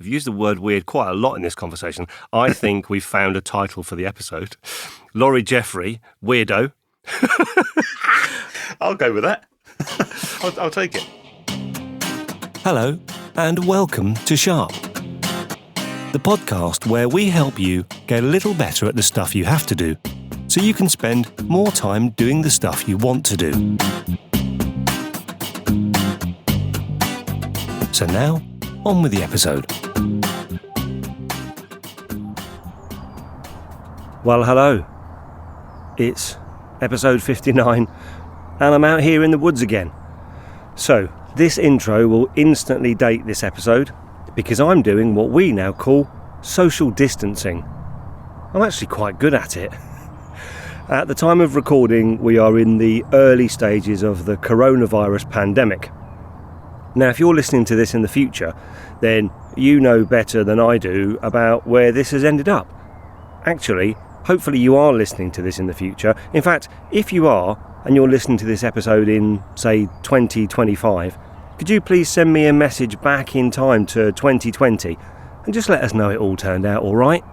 We've used the word weird quite a lot in this conversation. I think we've found a title for the episode. Laurie Jeffery, Weirdo. I'll go with that. I'll take it. Hello, and welcome to Sharp, the podcast where we help you get a little better at the stuff you have to do, so you can spend more time doing the stuff you want to do. So now, on with the episode. Well, hello. It's episode 59, and I'm out here in the woods again. So, this intro will instantly date this episode, because I'm doing what we now call social distancing. I'm actually quite good at it. At the time of recording, we are in the early stages of the coronavirus pandemic. Now, if you're listening to this in the future, then you know better than I do about where this has ended up. Actually, hopefully you are listening to this in the future. In fact, if you are, and you're listening to this episode in, say, 2025, could you please send me a message back in time to 2020 and just let us know it all turned out all right?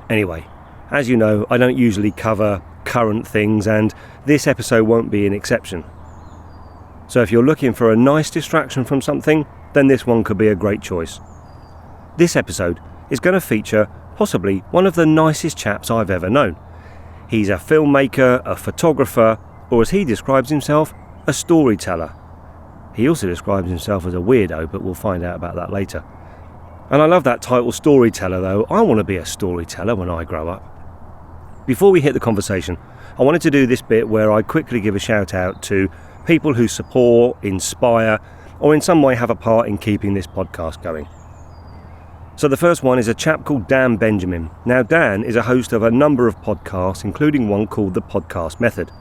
Anyway, as you know, I don't usually cover current things, and this episode won't be an exception. So if you're looking for a nice distraction from something, then this one could be a great choice. This episode is going to feature possibly one of the nicest chaps I've ever known. He's a filmmaker, a photographer, or as he describes himself, a storyteller. He also describes himself as a weirdo, but we'll find out about that later. And I love that title, storyteller, though. I want to be a storyteller when I grow up. Before we hit the conversation, I wanted to do this bit where I quickly give a shout out to people who support, inspire, or in some way have a part in keeping this podcast going. So the first one is a chap called Dan Benjamin. Now, Dan is a host of a number of podcasts, including one called The Podcast Method.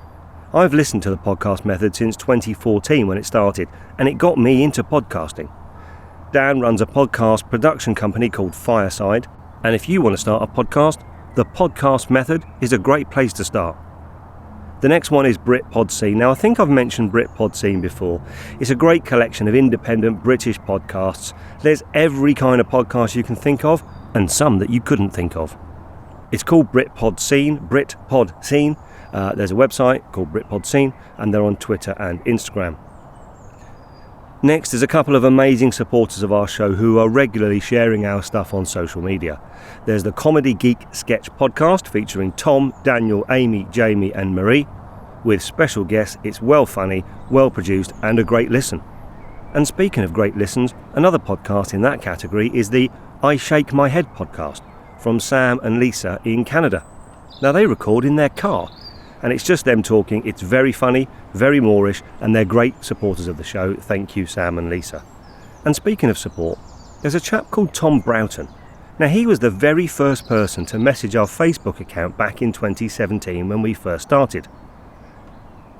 I've listened to The Podcast Method since 2014 when it started, and it got me into podcasting. Dan runs a podcast production company called Fireside, and if you want to start a podcast, The Podcast Method is a great place to start. The next one is BritPodScene. Now, I think I've mentioned BritPodScene before. It's a great collection of independent British podcasts. There's every kind of podcast you can think of, and some that you couldn't think of. It's called BritPodScene, BritPodScene. There's a website called BritPodScene, and they're on Twitter and Instagram. Next is a couple of amazing supporters of our show who are regularly sharing our stuff on social media. There's the Comedy Geek Sketch Podcast featuring Tom, Daniel, Amy, Jamie and Marie. With special guests, it's well funny, well produced and a great listen. And speaking of great listens, another podcast in that category is the I Shake My Head podcast from Sam and Lisa in Canada. Now, they record in their car, and it's just them talking. It's very funny, very Moorish, and they're great supporters of the show. Thank you, Sam and Lisa. And speaking of support, there's a chap called Tom Broughton. Now, he was the very first person to message our Facebook account back in 2017 when we first started.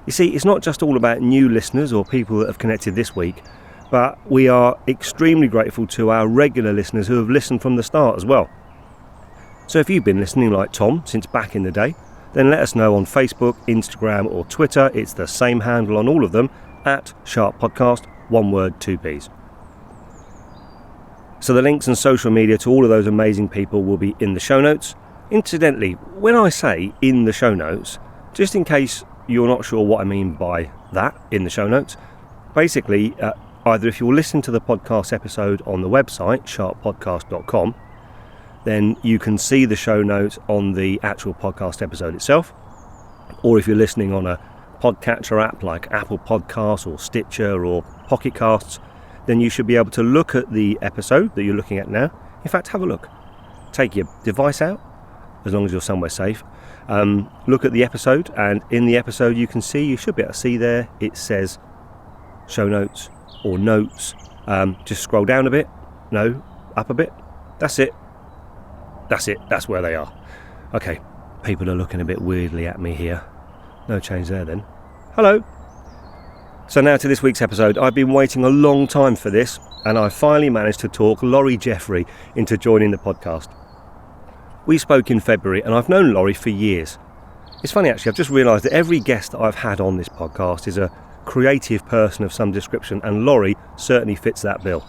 You see, it's not just all about new listeners or people that have connected this week, but we are extremely grateful to our regular listeners who have listened from the start as well. So if you've been listening like Tom since back in the day, then let us know on Facebook, Instagram or Twitter. It's the same handle on all of them, at Sharp Podcast, one word, two Ps. So the links and social media to all of those amazing people will be in the show notes. Incidentally, when I say in the show notes, just in case you're not sure what I mean by that, in the show notes, basically, either if you're listening to the podcast episode on the website, sharppodcast.com, then you can see the show notes on the actual podcast episode itself. Or if you're listening on a podcatcher app like Apple Podcasts or Stitcher or Pocket Casts, then you should be able to look at the episode that you're looking at now. In fact, have a look. Take your device out, as long as you're somewhere safe. Look at the episode, and in the episode you should be able to see there, it says show notes or notes. Just scroll down a bit. No, up a bit. That's it. That's where they are. Okay, people are looking a bit weirdly at me here. No change there then. Hello. So now to this week's episode. I've been waiting a long time for this, and I finally managed to talk Laurie Jeffery into joining the podcast. We spoke in February, and I've known Laurie for years. It's funny actually, I've just realised that every guest that I've had on this podcast is a creative person of some description, and Laurie certainly fits that bill.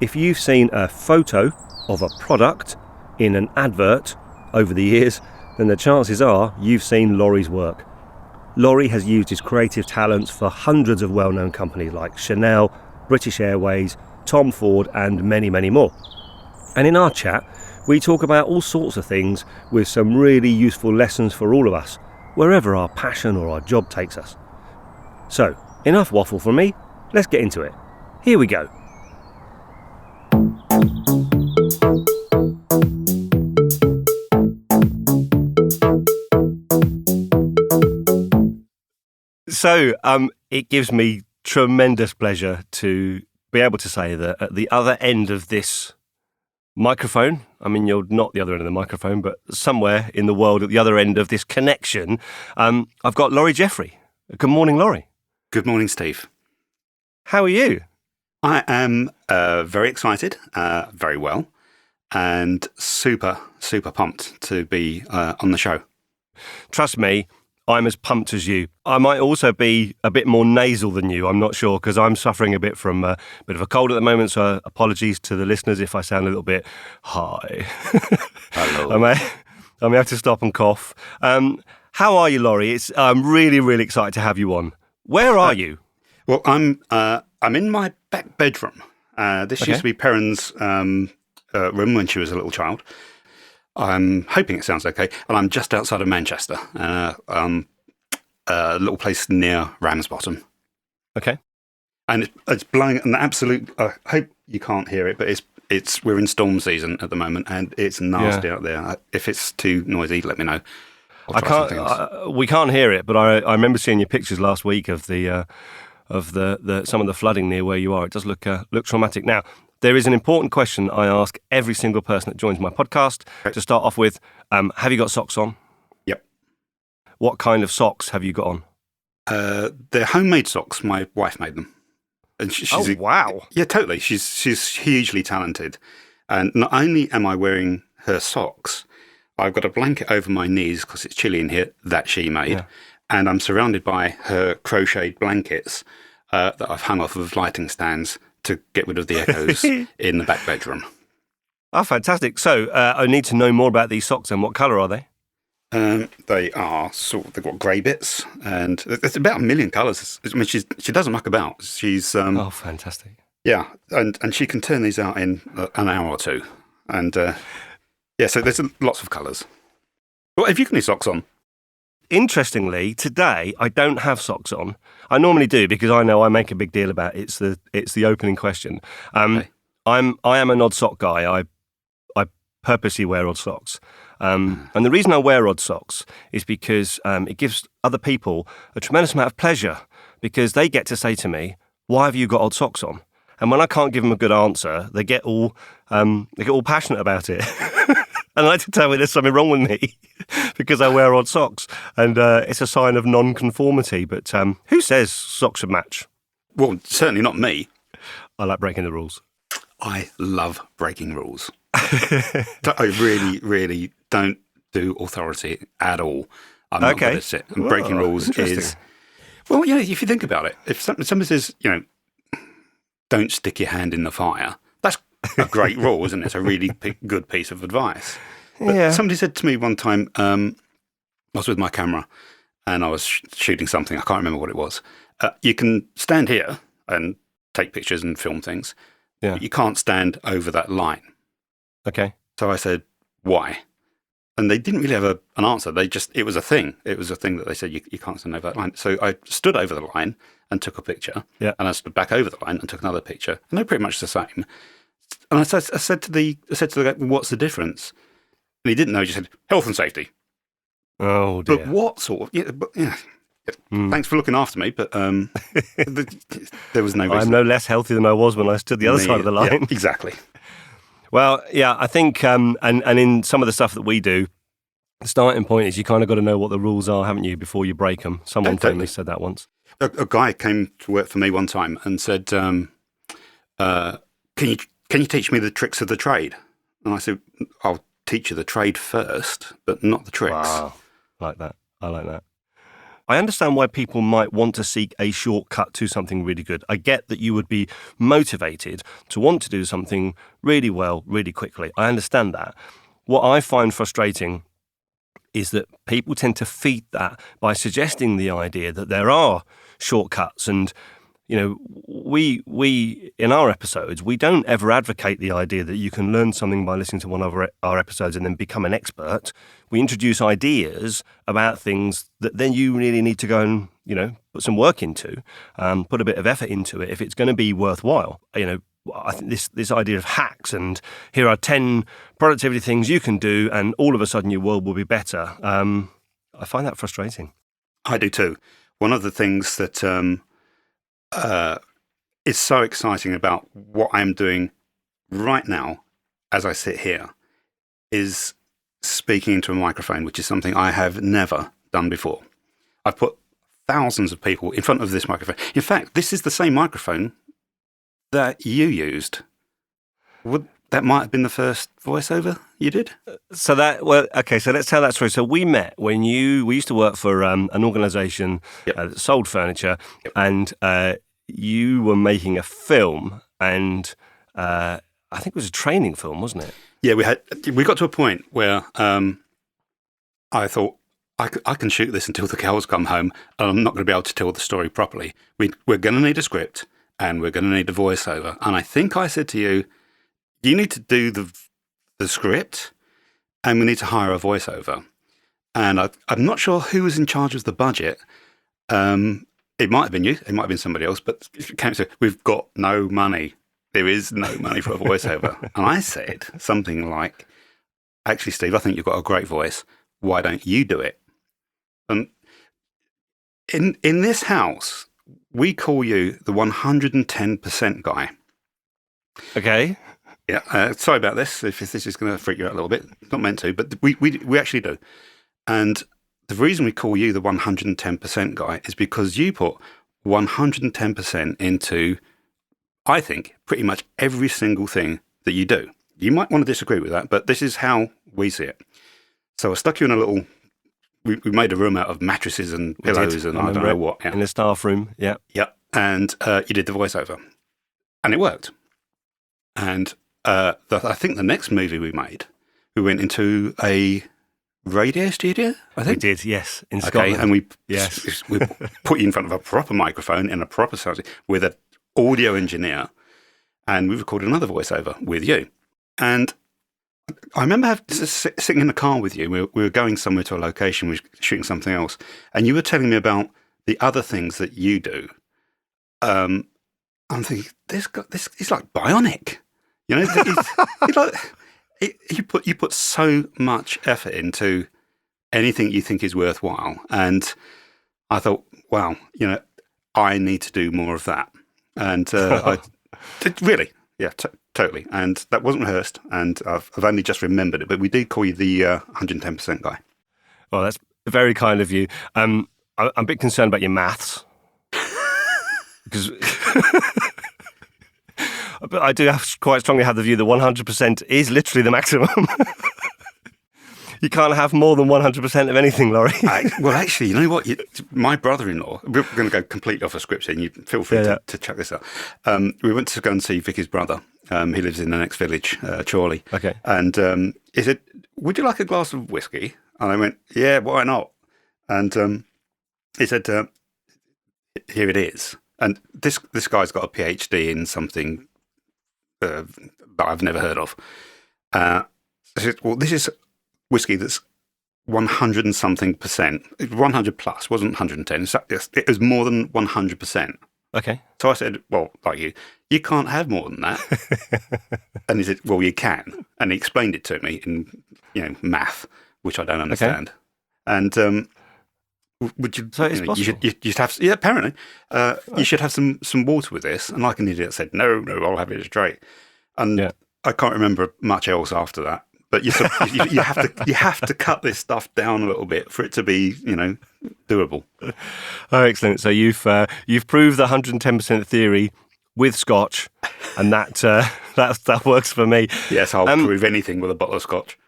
if you've seen a photo of a product in an advert over the years, then the chances are you've seen Laurie's work. Laurie has used his creative talents for hundreds of well-known companies like Chanel, British Airways, Tom Ford and many, many more. And in our chat, we talk about all sorts of things with some really useful lessons for all of us, wherever our passion or our job takes us. So, enough waffle from me, let's get into it. Here we go. So, it gives me tremendous pleasure to be able to say that at the other end of this microphone, I mean, you're not the other end of the microphone, but somewhere in the world at the other end of this connection, I've got Laurie Jeffery. Good morning, Laurie. Good morning, Steve. How are you? I am very excited, very well, and super, super pumped to be on the show. Trust me, I'm as pumped as you. I might also be a bit more nasal than you, I'm not sure, because I'm suffering a bit from a bit of a cold at the moment, so apologies to the listeners if I sound a little bit high. Hello. I may have to stop and cough. How are you, Laurie? I'm really, really excited to have you on. Where are you? Well, I'm in my back bedroom. This used to be Perrin's room when she was a little child. I'm hoping it sounds okay. And I'm just outside of Manchester, a little place near Ramsbottom. Okay. And it's blowing an absolute... I hope you can't hear it, but we're in storm season at the moment, and it's nasty out there. If it's too noisy, let me know. We can't hear it, but I remember seeing your pictures last week of the some of the flooding near where you are. It does look traumatic. Now, there is an important question I ask every single person that joins my podcast. Okay. To start off with, have you got socks on? Yep. What kind of socks have you got on? They're homemade socks. My wife made them. And wow. Yeah, totally. She's hugely talented. And not only am I wearing her socks, I've got a blanket over my knees because it's chilly in here that she made. Yeah. And I'm surrounded by her crocheted blankets that I've hung off of lighting stands to get rid of the echoes in the back bedroom. Oh, fantastic. So I need to know more about these socks and what colour are they? They are they've got grey bits, and there's about 1 million colours. I mean, she doesn't muck about. She's oh, fantastic. Yeah, and she can turn these out in an hour or two. And yeah, so there's lots of colours. What have you got any socks on? Interestingly, today I don't have socks on. I normally do because I know I make a big deal about it. It's the opening question. Okay. I am an odd sock guy. I purposely wear odd socks. And the reason I wear odd socks is because it gives other people a tremendous amount of pleasure because they get to say to me, "Why have you got odd socks on?" And when I can't give them a good answer, they get all passionate about it. And I like to tell me there's something wrong with me because I wear odd socks. And it's a sign of non-conformity. But who says socks should match? Well, certainly not me. I like breaking the rules. I love breaking rules. I really, really don't do authority at all. I'm not good at it. And breaking rules is... Well, yeah, if you think about it, if somebody says, don't stick your hand in the fire, that's a great rule, isn't it? It's a really good piece of advice. But somebody said to me one time, I was with my camera and I was shooting something. I can't remember what it was. You can stand here and take pictures and film things, but you can't stand over that line. Okay. So I said, why? And they didn't really have an answer. It was a thing. It was a thing that they said, you can't stand over that line. So I stood over the line and took a picture. Yeah. And I stood back over the line and took another picture. And they're pretty much the same. And I said to the guy, well, what's the difference? And he didn't know. He just said, health and safety. Oh, dear. But what sort of... Thanks for looking after me, but there was no reason. I'm no less healthy than I was when I stood the other side of the line. Yeah, exactly. Well, yeah, I think, and in some of the stuff that we do, the starting point is you kind of got to know what the rules are, haven't you, before you break them. Someone family said that once. A guy came to work for me one time and said, can you teach me the tricks of the trade? And I said, I'll teach you the trade first, but not the tricks. Wow, I like that. I understand why people might want to seek a shortcut to something really good. I get that you would be motivated to want to do something really well, really quickly. I understand that. What I find frustrating is that people tend to feed that by suggesting the idea that there are shortcuts. And, you know, we in our episodes, we don't ever advocate the idea that you can learn something by listening to one of our episodes and then become an expert. We introduce ideas about things that then you really need to go and, you know, put some work into, put a bit of effort into it if it's going to be worthwhile. You know, I think this idea of hacks and here are 10 productivity things you can do and all of a sudden your world will be better. I find that frustrating. I do too. One of the things that is so exciting about what I'm doing right now as I sit here is speaking into a microphone, which is something I have never done before. I've put thousands of people in front of this microphone. In fact, this is the same microphone that you used. That might have been the first voiceover you did? So let's tell that story. So we met when we used to work for an organisation that sold furniture, and you were making a film, and I think it was a training film, wasn't it? Yeah, we got to a point where I thought, I can shoot this until the cows come home, and I'm not going to be able to tell the story properly. We're going to need a script, and we're going to need a voiceover. And I think I said to you, you need to do the script, and we need to hire a voiceover. And I'm not sure who was in charge of the budget. It might have been you, it might have been somebody else, but it came to, we've got no money. There is no money for a voiceover. And I said something like, actually, Steve, I think you've got a great voice. Why don't you do it? And in this house, we call you the 110% guy. Okay. Yeah, sorry about this, if this is going to freak you out a little bit. Not meant to, but we actually do. And the reason we call you the 110% guy is because you put 110% into, I think, pretty much every single thing that you do. You might want to disagree with that, but this is how we see it. So I stuck you in a little, we made a room out of mattresses and pillows and I don't know what. Yeah. In the staff room, yeah. Yeah, and you did the voiceover. And it worked. And I think the next movie we made, we went into a radio studio, I think. We did, yes, in Scotland. And we put you in front of a proper microphone in a proper sound with an audio engineer, and we recorded another voiceover with you. And I remember sitting in the car with you. We were going somewhere to a location, we were shooting something else, and you were telling me about the other things that you do. I'm thinking, this is like bionic. You know, he's like, you put so much effort into anything you think is worthwhile. And I thought, wow, you know, I need to do more of that. And I did really, yeah, totally. And that wasn't rehearsed, and I've only just remembered it. But we did call you the 110% guy. Well, that's very kind of you. I'm a bit concerned about your maths. Because... But I do quite strongly have the view that 100% is literally the maximum. You can't have more than 100% of anything, Laurie. Well, actually, you know what? My brother-in-law, we're going to go completely off a script here, and you feel free to chuck this out. We went to go and see Vicky's brother. He lives in the next village, Chorley. Okay. And he said, would you like a glass of whiskey? And I went, yeah, why not? And he said, here it is. And this guy's got a PhD in something that I've never heard of. I said, well, this is whiskey that's 100 and something percent. 100 plus, wasn't 110. It was more than 100%. Okay. So I said, well, like you can't have more than that. And he said, well, you can. And he explained it to me in, math, which I don't understand. Okay. And would you? So it's possible. You should have. Yeah, apparently, you should have some water with this. And like an idiot said, no, I'll have it straight. And I can't remember much else after that. But you have to cut this stuff down a little bit for it to be, doable. Oh, excellent! So you've proved the 110% theory with Scotch, and that works for me. Yes, I'll prove anything with a bottle of Scotch.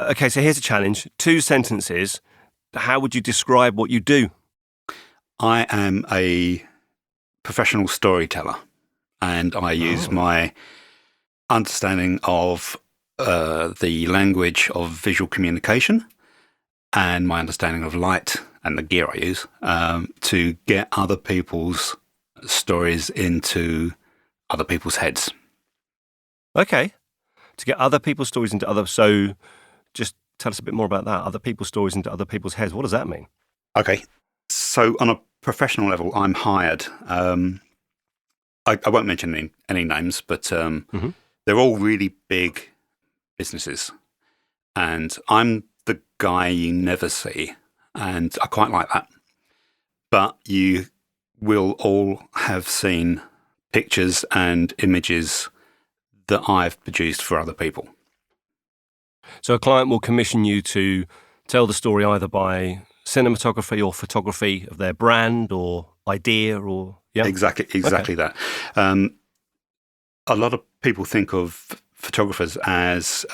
Okay, so here's a challenge: 2 sentences. How would you describe what you do? I am a professional storyteller, and I use my understanding of the language of visual communication and my understanding of light and the gear I use to get other people's stories into other people's heads. Okay. To get other people's stories into other... So just tell us a bit more about that. Other people's stories into other people's heads. What does that mean? Okay. So on a professional level, I'm hired. I won't mention any names, but they're all really big businesses. And I'm the guy you never see. And I quite like that. But you will all have seen pictures and images that I've produced for other people. So a client will commission you to tell the story either by cinematography or photography of their brand or idea or... Yeah, Exactly that. A lot of people think of photographers as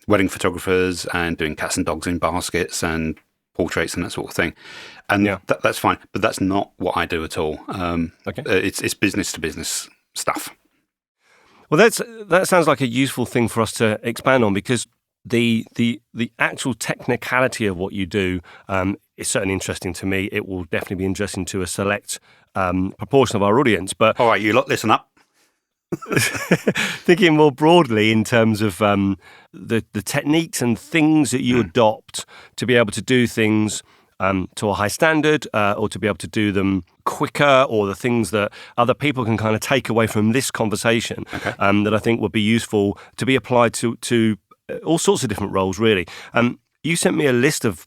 wedding photographers and doing cats and dogs in baskets and portraits and that sort of thing. And that's fine, but that's not what I do at all. It's business to business stuff. Well, that sounds like a useful thing for us to expand on, because the actual technicality of what you do is certainly interesting to me. It will definitely be interesting to a select proportion of our audience. But all right, you lot, listen up. Thinking more broadly in terms of the techniques and things that you adopt to be able to do things to a high standard, or to be able to do them quicker, or the things that other people can kind of take away from this conversation that I think would be useful to be applied to all sorts of different roles, really. You sent me a list of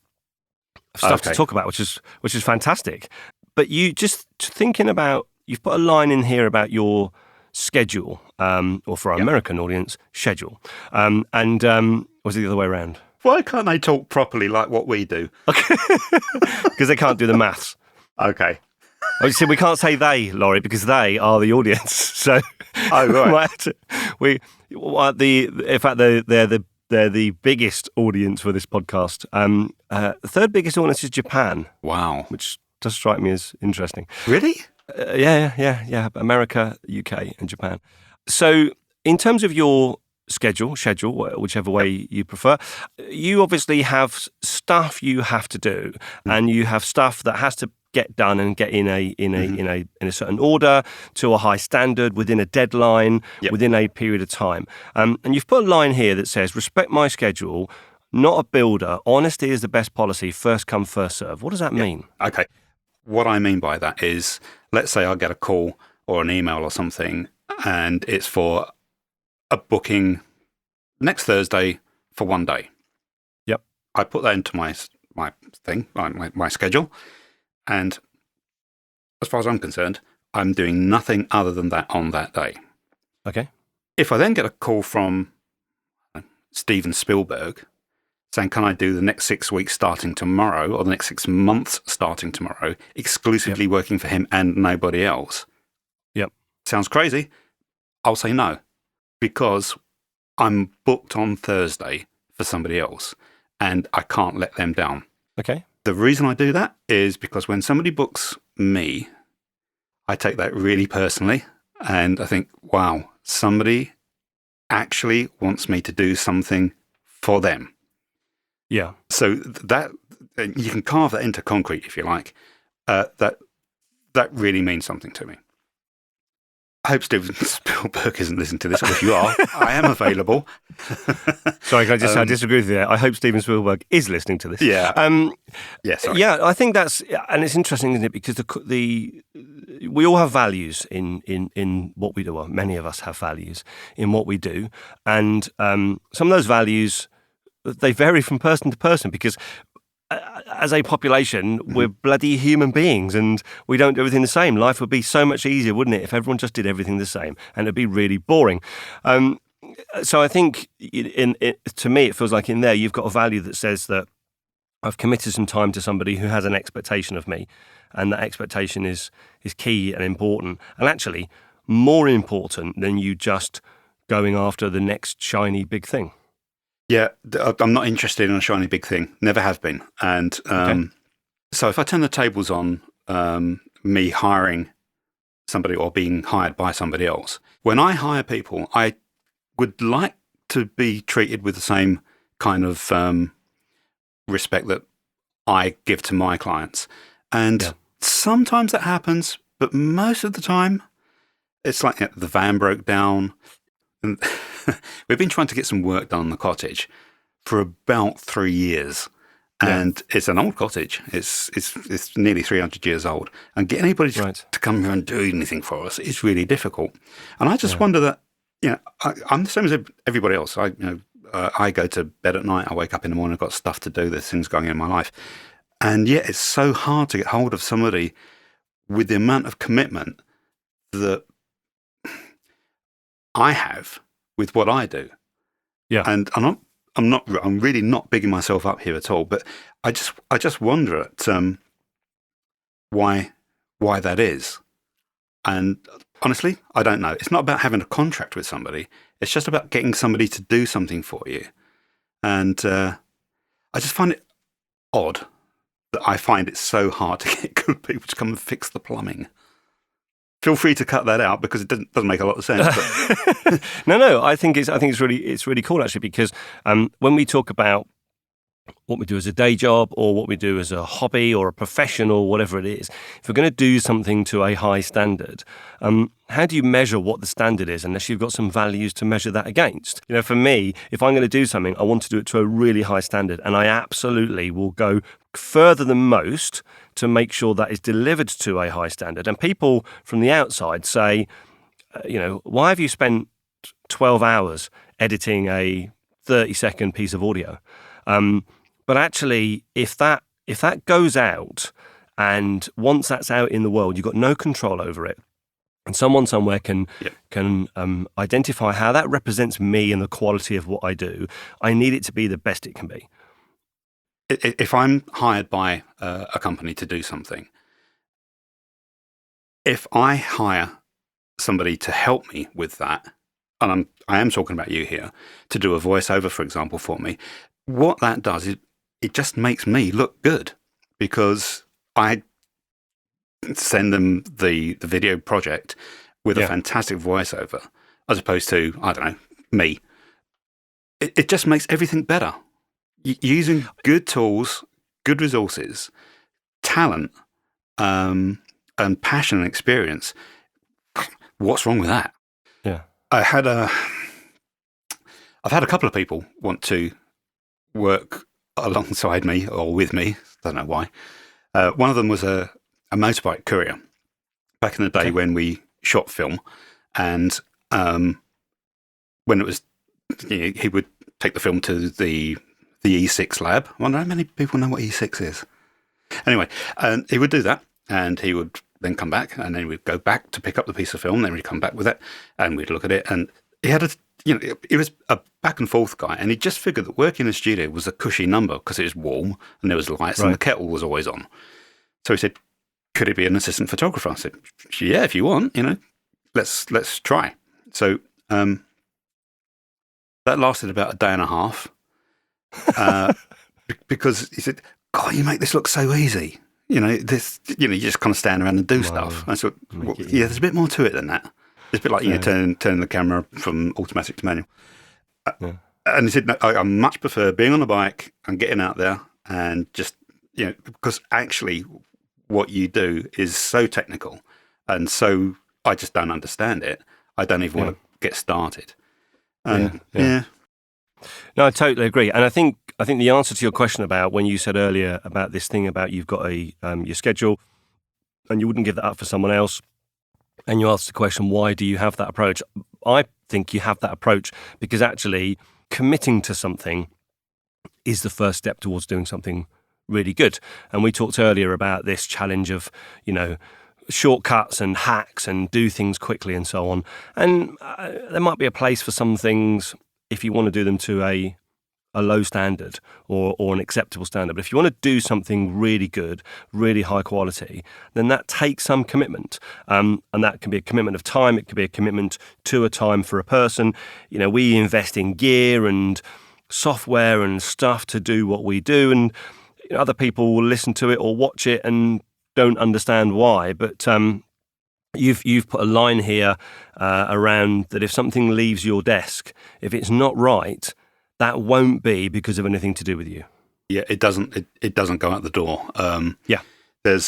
stuff to talk about, which is fantastic. But you just thinking about, you've put a line in here about your schedule, or for our American audience, schedule. And was it the other way around? Why can't they talk properly like what we do? Because they can't do the maths. Okay. Oh, you see, we can't say they, Laurie, because they are the audience. So, right. In fact, they're the biggest audience for this podcast. The third biggest audience is Japan. Wow. Which does strike me as interesting. Really? Yeah. America, UK, and Japan. So, in terms of your schedule, whichever way you prefer, you obviously have stuff you have to do, and you have stuff that has to get done and get in a certain order to a high standard within a deadline, within a period of time. And you've put a line here that says, "Respect my schedule, not a builder. Honesty is the best policy. First come, first serve." What does that mean? Okay. What I mean by that is, let's say I get a call or an email or something, and it's for a booking next Thursday for one day. Yep. I put that into my thing, my schedule. And as far as I'm concerned, I'm doing nothing other than that on that day. Okay. If I then get a call from Stephen Spielberg saying, can I do the next 6 weeks starting tomorrow, or the next 6 months starting tomorrow, exclusively working for him and nobody else? Yep. Sounds crazy. I'll say no, because I'm booked on Thursday for somebody else and I can't let them down. Okay. The reason I do that is because when somebody books me, I take that really personally, and I think, wow, somebody actually wants me to do something for them. Yeah. So that, you can carve that into concrete if you like. That really means something to me. I hope Stephen Spielberg isn't listening to this, but if you are, I am available. Sorry, can I disagree with you there. I hope Stephen Spielberg is listening to this. Yeah. Sorry. Yeah, I think that's, and it's interesting, isn't it? Because we all have values in what we do. Well, many of us have values in what we do. And some of those values, they vary from person to person, because as a population, we're bloody human beings and we don't do everything the same. Life would be so much easier, wouldn't it, if everyone just did everything the same, and it'd be really boring. So I think to me, it feels like in there you've got a value that says that I've committed some time to somebody who has an expectation of me, and that expectation is key and important, and actually more important than you just going after the next shiny big thing. Yeah, I'm not interested in a shiny big thing. Never have been. And so if I turn the tables on me hiring somebody or being hired by somebody else. When I hire people, I would like to be treated with the same kind of respect that I give to my clients. And sometimes that happens, but most of the time, it's like the van broke down. And we've been trying to get some work done on the cottage for about 3 years. And it's an old cottage. It's nearly 300 years old. And getting anybody to come here and do anything for us is really difficult. And I just wonder that, I'm the same as everybody else. I go to bed at night. I wake up in the morning. I've got stuff to do. There's things going on in my life. And yet it's so hard to get hold of somebody with the amount of commitment that I have with what I do. Yeah. And I'm really not bigging myself up here at all, but I just wonder at why that is. And honestly, I don't know. It's not about having a contract with somebody. It's just about getting somebody to do something for you. And I just find it odd that I find it so hard to get good people to come and fix the plumbing. Feel free to cut that out because it doesn't make a lot of sense. But. No. I think it's really cool actually, because when we talk about what we do as a day job or what we do as a hobby or a profession or whatever it is, if we're going to do something to a high standard, how do you measure what the standard is unless you've got some values to measure that against? For me, if I'm going to do something, I want to do it to a really high standard, and I absolutely will go further than most to make sure that is delivered to a high standard. And people from the outside say, why have you spent 12 hours editing a 30-second piece of audio? But actually, if that goes out, and once that's out in the world, you've got no control over it, and someone somewhere can identify how that represents me and the quality of what I do, I need it to be the best it can be. If I'm hired by a company to do something, if I hire somebody to help me with that, and I am talking about you here, to do a voiceover, for example, for me, what that does is it just makes me look good, because I send them the video project with a fantastic voiceover, as opposed to, I don't know, me. It just makes everything better. Using good tools, good resources, talent, and passion and experience. What's wrong with that? Yeah. I've had a couple of people want to work alongside me or with me. Don't know why. One of them was a motorbike courier back in the day when we shot film, and when it was, he would take the film to the E6 lab. I wonder how many people know what E6 is. Anyway, he would do that, and he would then come back, and then we'd go back to pick up the piece of film, then we'd come back with it, and we'd look at it, and he had he was a back and forth guy, and he just figured that working in the studio was a cushy number because it was warm, and there was lights, and the kettle was always on. So he said, could he be an assistant photographer? I said, yeah, if you want, let's try. So that lasted about a day and a half. Because he said, God, you make this look so easy. You just kind of stand around and do stuff. I thought, there's a bit more to it than that. It's a bit like, turn the camera from automatic to manual. And he said, no, I much prefer being on the bike and getting out there and just, because actually what you do is so technical, and so I just don't understand it. I don't even want to get started. And No, I totally agree. And I think the answer to your question about when you said earlier about this thing about you've got your schedule and you wouldn't give that up for someone else, and you asked the question, why do you have that approach? I think you have that approach because actually committing to something is the first step towards doing something really good. And we talked earlier about this challenge of, shortcuts and hacks and do things quickly and so on. And there might be a place for some things if you want to do them to a low standard or an acceptable standard. But if you want to do something really good, really high quality, then that takes some commitment. And that can be a commitment of time. It could be a commitment to a time for a person. We invest in gear and software and stuff to do what we do. And other people will listen to it or watch it and don't understand why, but you've put a line here around that if something leaves your desk, if it's not right, that won't be because of anything to do with you. Yeah, it doesn't. It doesn't go out the door. Yeah, there's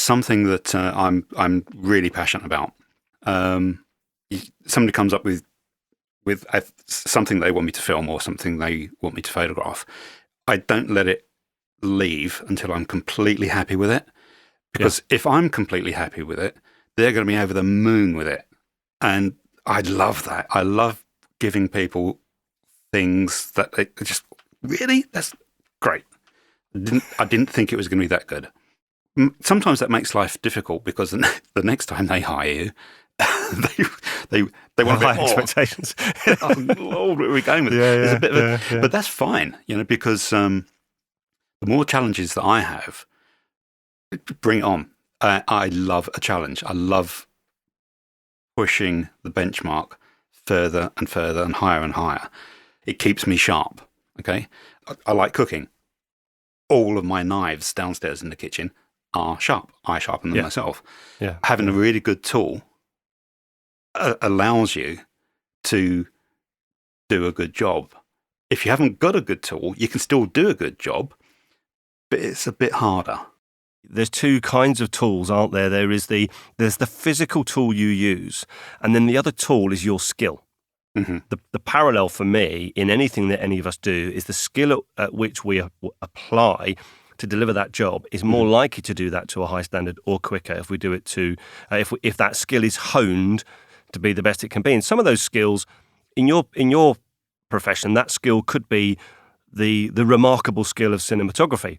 something that I'm really passionate about. Somebody comes up with something they want me to film or something they want me to photograph. I don't let it leave until I'm completely happy with it. Because if I'm completely happy with it, they're going to be over the moon with it. And I love that. I love giving people things that they just, really? That's great. I didn't think it was going to be that good. Sometimes that makes life difficult because the next time they hire you, they want high expectations. Oh, Lord, where are we going with it? There's a bit of but that's fine, because the more challenges that I have, bring it on. I love a challenge. I love pushing the benchmark further and further and higher. It keeps me sharp. Okay, I like cooking. All of my knives downstairs in the kitchen are sharp. I sharpen them myself. Yeah. Having a really good tool allows you to do a good job. If you haven't got a good tool, you can still do a good job, but it's a bit harder. There's two kinds of tools, aren't there? There's the physical tool you use, and then the other tool is your skill. Mm-hmm. The parallel for me in anything that any of us do is the skill at which we apply to deliver that job is more likely to do that to a high standard or quicker if we do it to if that skill is honed to be the best it can be. And some of those skills in your profession, that skill could be the remarkable skill of cinematography.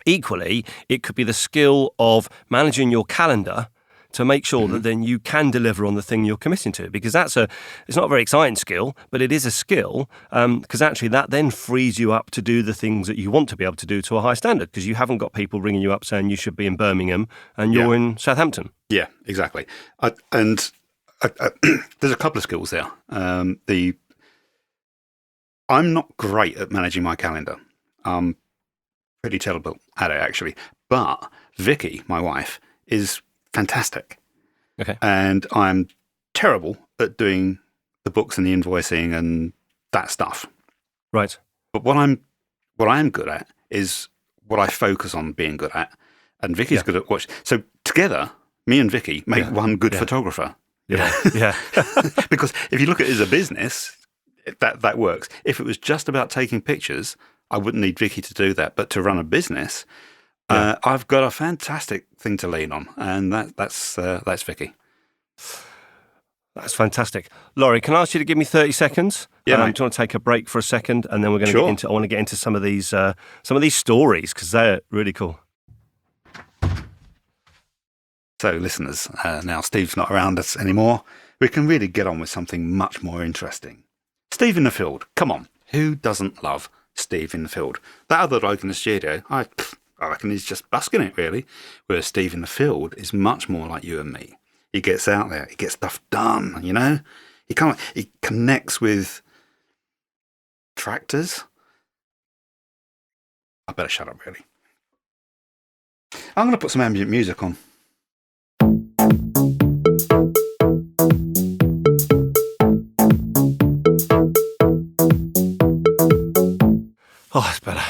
Equally, it could be the skill of managing your calendar to make sure that then you can deliver on the thing you're committing to, because it's not a very exciting skill, but it is a skill, because actually that then frees you up to do the things that you want to be able to do to a high standard, because you haven't got people ringing you up saying you should be in Birmingham and you're in Southampton. Yeah, exactly. And there's a couple of skills there. I'm not great at managing my calendar. Pretty terrible at it, actually. But Vicky, my wife, is fantastic. Okay. And I'm terrible at doing the books and the invoicing and that stuff. Right. But what I am good at is what I focus on being good at. And Vicky's good at watching. So together, me and Vicky make one good photographer. Yeah. Yeah. Because if you look at it as a business, that works. If it was just about taking pictures, I wouldn't need Vicky to do that. But to run a business, I've got a fantastic thing to lean on, and that's Vicky. That's fantastic. Laurie, can I ask you to give me 30 seconds? Yeah, do you want to take a break for a second, and then we're going to get into. I want to get into some of these stories because they're really cool. So, listeners, now Steve's not around us anymore. We can really get on with something much more interesting. Steve in the field. Come on, who doesn't love Steve in the field? That other bloke in the studio, I reckon he's just busking it, really. Whereas Steve in the field is much more like you and me. He gets out there, he gets stuff done, He connects with tractors. I better shut up, really. I'm going to put some ambient music on. Oh, it's better.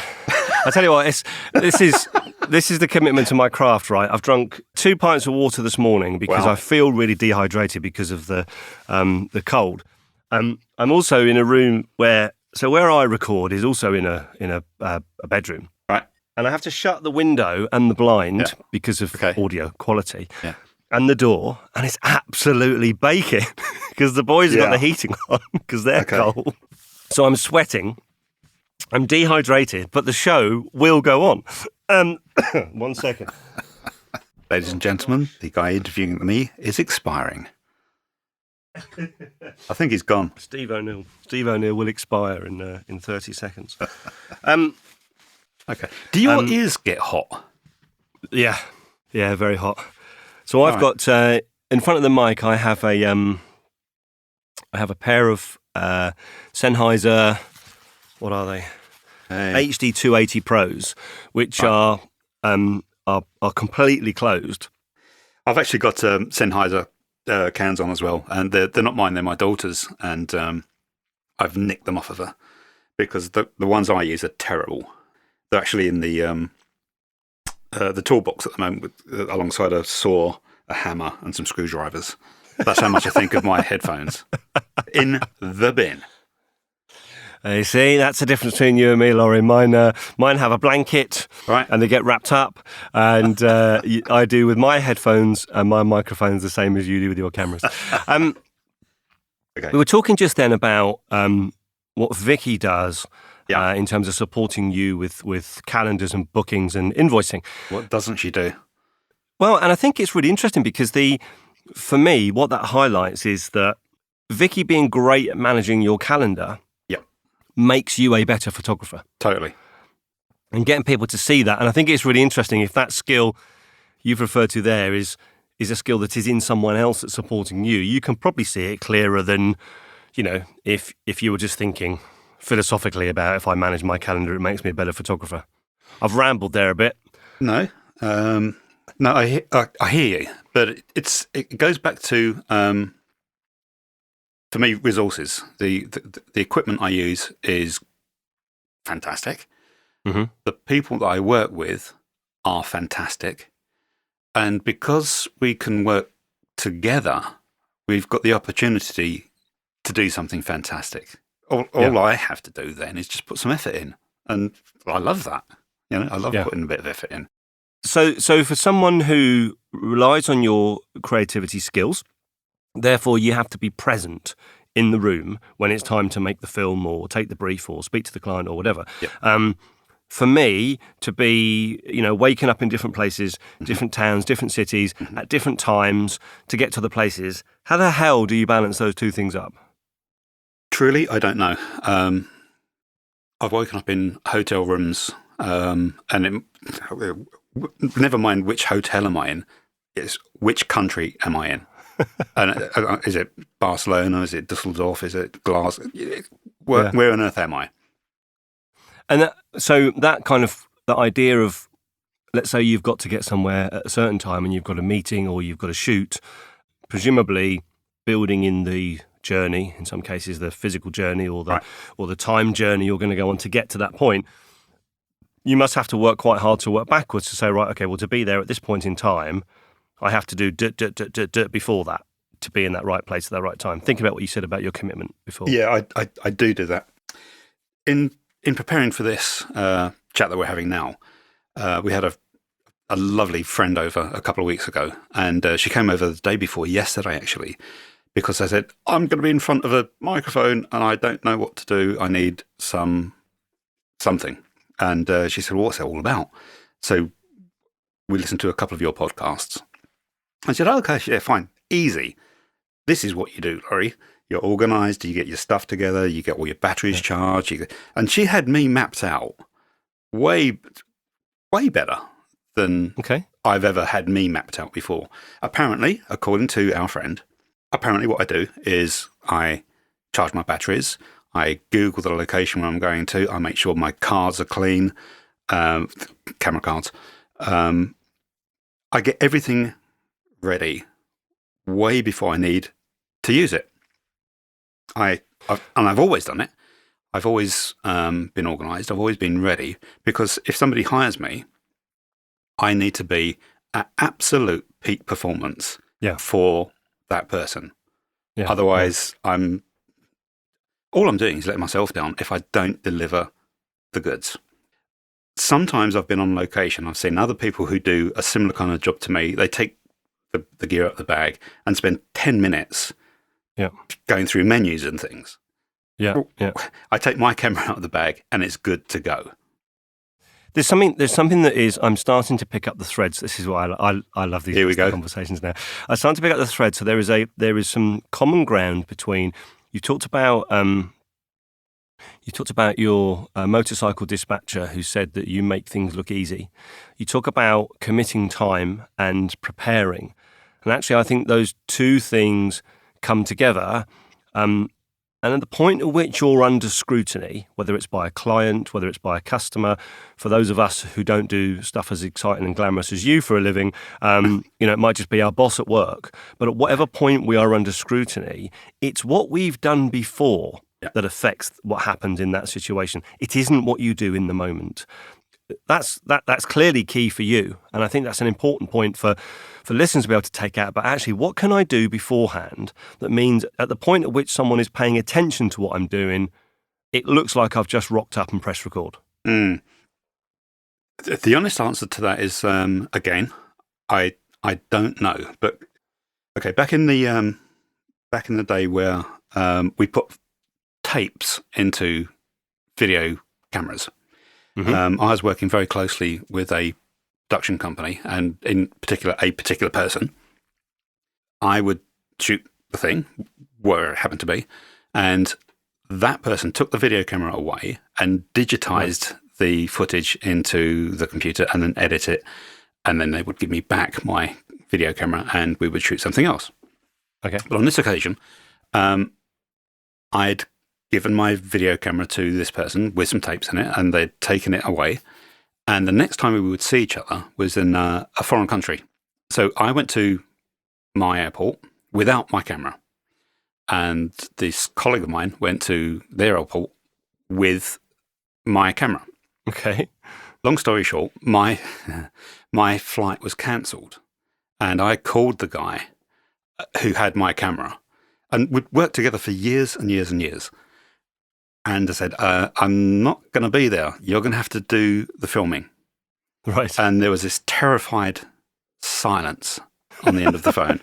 I tell you what, this is the commitment to my craft, right? I've drunk 2 pints of water this morning because I feel really dehydrated because of the cold. I'm also in a room where I record is also in a bedroom, right? And I have to shut the window and the blind because of audio quality, and the door, and it's absolutely baking because the boys have got the heating on because they're cold. So I'm sweating. I'm dehydrated, but the show will go on. 1 second. Ladies and gentlemen, the guy interviewing me is expiring. I think he's gone. Steve O'Neill will expire in 30 seconds. Okay. Do your ears get hot? Yeah, very hot. So I've got in front of the mic. I have a pair of Sennheiser. What are they? HD 280 Pros, which are are completely closed. I've actually got Sennheiser cans on as well, and they're not mine; they're my daughter's, and I've nicked them off of her because the ones I use are terrible. They're actually in the toolbox at the moment, alongside a saw, a hammer, and some screwdrivers. That's how much I think of my headphones. In the bin. You see, that's the difference between you and me, Laurie. Mine have a blanket, right, and they get wrapped up. And I do with my headphones and my microphones the same as you do with your cameras. Okay. We were talking just then about what Vicky does in terms of supporting you with calendars and bookings and invoicing. What doesn't she do? Well, and I think it's really interesting because for me, what that highlights is that Vicky being great at managing your calendar makes you a better photographer. Totally. And getting people to see that. And I think it's really interesting if that skill you've referred to there is a skill that is in someone else that's supporting you. You can probably see it clearer than, if you were just thinking philosophically about if I manage my calendar, it makes me a better photographer. I've rambled there a bit. No. No, I hear you. But it goes back to... for me, resources. The equipment I use is fantastic. Mm-hmm. The people that I work with are fantastic. And because we can work together, we've got the opportunity to do something fantastic. All I have to do then is just put some effort in. And I love that. I love putting a bit of effort in. So for someone who relies on your creativity skills, therefore, you have to be present in the room when it's time to make the film or take the brief or speak to the client or whatever. Yep. For me, to be, waking up in different places, different towns, different cities, at different times to get to the places, how the hell do you balance those two things up? Truly, I don't know. I've woken up in hotel rooms, and never mind which hotel am I in, it's which country am I in? And is it Barcelona? Is it Dusseldorf? Is it Glasgow? Where on earth am I? And that idea of, let's say you've got to get somewhere at a certain time and you've got a meeting or you've got a shoot, presumably building in the journey, in some cases the physical journey or the time journey you're going to go on to get to that point, you must have to work quite hard to work backwards to say, right, okay, well, to be there at this point in time, I have to do before that to be in that right place at that right time. Think about what you said about your commitment before. Yeah, I do that. In preparing for this chat that we're having now, we had a lovely friend over a couple of weeks ago, and she came over the day before yesterday, actually, because I said, I'm going to be in front of a microphone and I don't know what to do. I need something. And she said, well, what's it all about? So we listened to a couple of your podcasts. I said, okay, yeah, fine, easy. This is what you do, Laurie. You're organised, you get your stuff together, you get all your batteries charged. And she had me mapped out way better than I've ever had me mapped out before. Apparently, according to our friend, what I do is I charge my batteries, I Google the location where I'm going to, I make sure my cards are clean, camera cards. I get everything ready way before I need to use it. I've always done it. I've always been organised. I've always been ready, because if somebody hires me, I need to be at absolute peak performance for that person. Yeah, otherwise, all I'm doing is letting myself down if I don't deliver the goods. Sometimes I've been on location. I've seen other people who do a similar kind of job to me. They take the gear out of the bag and spend 10 minutes going through menus and things. Yeah. I take my camera out of the bag and it's good to go. There's something that is, I'm starting to pick up the threads. This is why I love these conversations now. I'm starting to pick up the threads. So there is some common ground between, you talked about your motorcycle dispatcher who said that you make things look easy. You talk about committing time and preparing. And actually, I think those two things come together. And at the point at which you're under scrutiny, whether it's by a client, whether it's by a customer, for those of us who don't do stuff as exciting and glamorous as you for a living, it might just be our boss at work. But at whatever point we are under scrutiny, it's what we've done before that affects what happens in that situation. It isn't what you do in the moment. That's clearly key for you, and I think that's an important point for listeners to be able to take out. But actually, what can I do beforehand that means at the point at which someone is paying attention to what I'm doing, it looks like I've just rocked up and pressed record? The honest answer to that is, again, I don't know. But okay, back in the day where we put tapes into video cameras. Mm-hmm. I was working very closely with a production company, and in particular, a particular person. I would shoot the thing where it happened to be, and that person took the video camera away and digitized the footage into the computer and then edit it, and then they would give me back my video camera and we would shoot something else. Okay. But on this occasion, I'd given my video camera to this person with some tapes in it, and they'd taken it away. And the next time we would see each other was in a foreign country. So I went to my airport without my camera, and this colleague of mine went to their airport with my camera. Okay. Long story short, my flight was cancelled, and I called the guy who had my camera, and we'd worked together for years and years and years. And I said, I'm not going to be there. You're going to have to do the filming. Right. And there was this terrified silence on the end of the phone.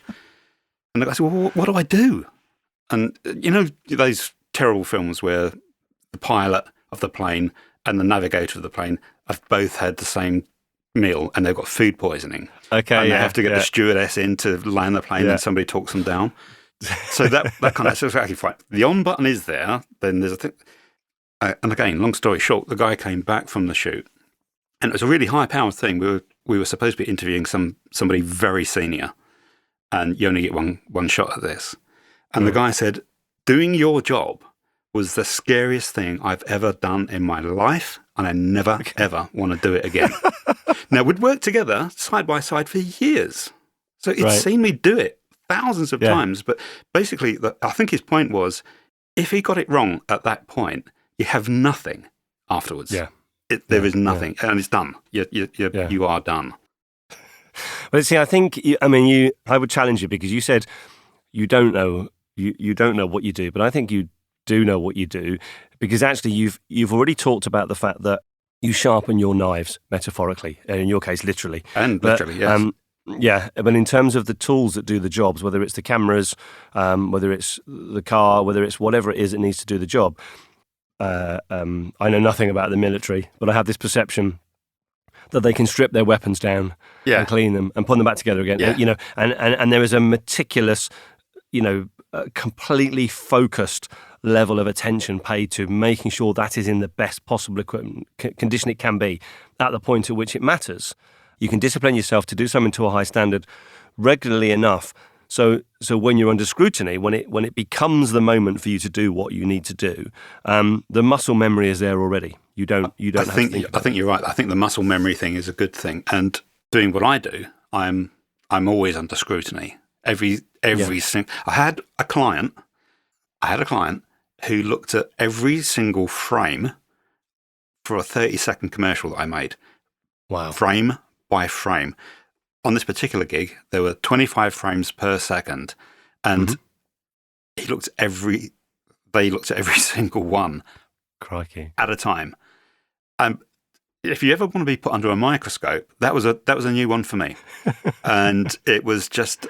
And the guy said, well, what do I do? And you know those terrible films where the pilot of the plane and the navigator of the plane have both had the same meal and they've got food poisoning. Okay. And they have to get the stewardess in to land the plane and somebody talks them down. So that kind of, so exactly fine. The on button is there, then there's a thing. And again, long story short, the guy came back from the shoot, and it was a really high-powered thing. We were supposed to be interviewing somebody very senior, and you only get one shot at this. And the guy said, doing your job was the scariest thing I've ever done in my life, and I never, ever want to do it again. Now, we'd worked together side by side for years. So it's seen me do it thousands of times. But basically, I think his point was, if he got it wrong at that point, you have nothing afterwards. Yeah. There is nothing, and it's done. You are done. Well, see, I think, I would challenge you because you said you don't know, you don't know what you do, but I think you do know what you do because actually you've already talked about the fact that you sharpen your knives metaphorically, and in your case, literally. And literally, yes. Yeah, but in terms of the tools that do the jobs, whether it's the cameras, whether it's the car, whether it's whatever it is that needs to do the job, I know nothing about the military, but I have this perception that they can strip their weapons down and clean them and put them back together again. Yeah. And there is a meticulous, completely focused level of attention paid to making sure that is in the best possible condition it can be at the point at which it matters. You can discipline yourself to do something to a high standard regularly enough. So when you're under scrutiny, when it becomes the moment for you to do what you need to do, the muscle memory is there already. You don't have to think about I think you're right. I think the muscle memory thing is a good thing. And doing what I do, I'm always under scrutiny. Every single. I had a client who looked at every single frame for a 30-second commercial that I made. Wow. Frame by frame. On this particular gig, there were 25 frames per second, and they looked at every single one. Crikey. At a time. If you ever want to be put under a microscope, that was a new one for me. And it was just,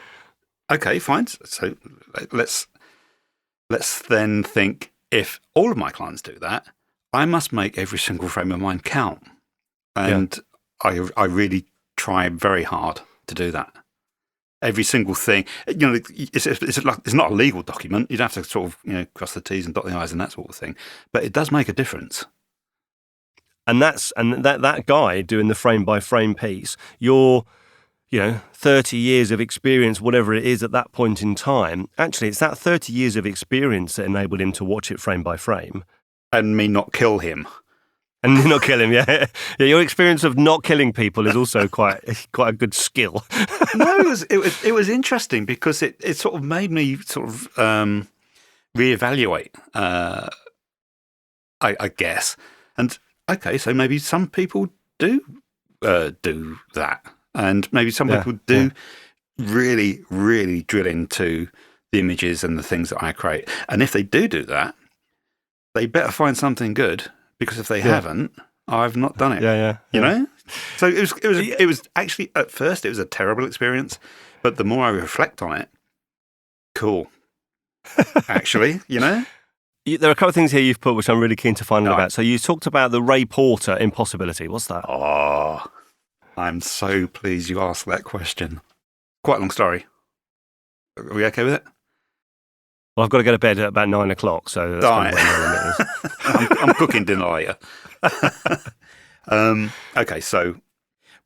okay, fine. So let's then think, if all of my clients do that, I must make every single frame of mine count. And I really try very hard to do that. Every single thing, it's not a legal document. You'd have to sort of, cross the T's and dot the I's and that sort of thing. But it does make a difference. And that guy doing the frame by frame piece, you're 30 years of experience, whatever it is at that point in time. Actually, it's that 30 years of experience that enabled him to watch it frame by frame. And me not kill him. And not kill him, yeah. Your experience of not killing people is also quite a good skill. No, it was interesting because it sort of made me sort of reevaluate, I guess. And okay, so maybe some people do that, and maybe some people do really, really drill into the images and the things that I create. And if they do that, they better find something good. Because if they haven't, I've not done it. You know? So it was actually, at first, it was a terrible experience. But the more I reflect on it, cool. Actually, There are a couple of things here you've put which I'm really keen to find out about. So you talked about the Ray Porter impossibility. What's that? Oh, I'm so pleased you asked that question. Quite a long story. Are we okay with it? Well, I've got to go to bed at about 9 o'clock, so that's kind of when the limit is. I'm cooking dinner later. Okay, so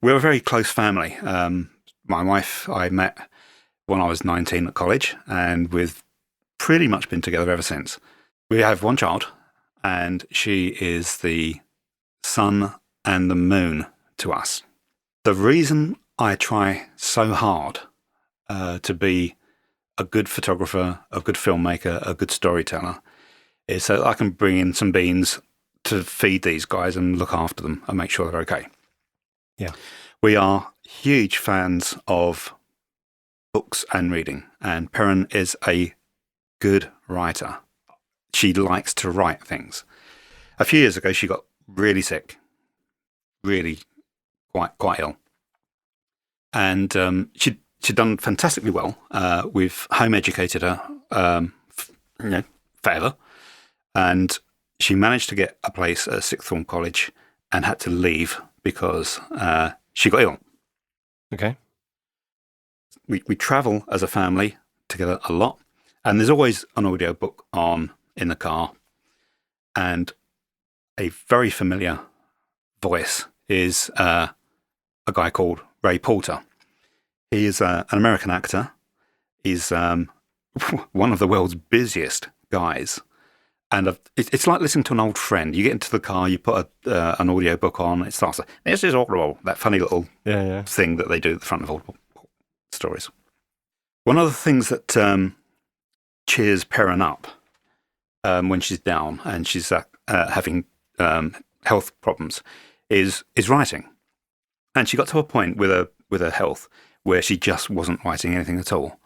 we're a very close family. My wife I met when I was 19 at college, and we've pretty much been together ever since. We have one child, and she is the sun and the moon to us. The reason I try so hard to be a good photographer, a good filmmaker, a good storyteller, is so that I can bring in some beans to feed these guys and look after them and make sure they're okay. Yeah. We are huge fans of books and reading, and Perrin is a good writer. She likes to write things. A few years ago, she got really sick, really quite ill. And she'd done fantastically well. We've home educated her, forever. And she managed to get a place at sixth form college and had to leave because she got ill. Okay. We travel as a family together a lot, and there's always an audio book on in the car. And a very familiar voice is a guy called Ray Porter. He is an American actor. He's one of the world's busiest guys. And it's like listening to an old friend. You get into the car, you put an audio book on, it starts, this is audible, that funny little thing that they do at the front of audible stories. One of the things that cheers Perrin up when she's down and she's having health problems is writing. And she got to a point with her health where she just wasn't writing anything at all.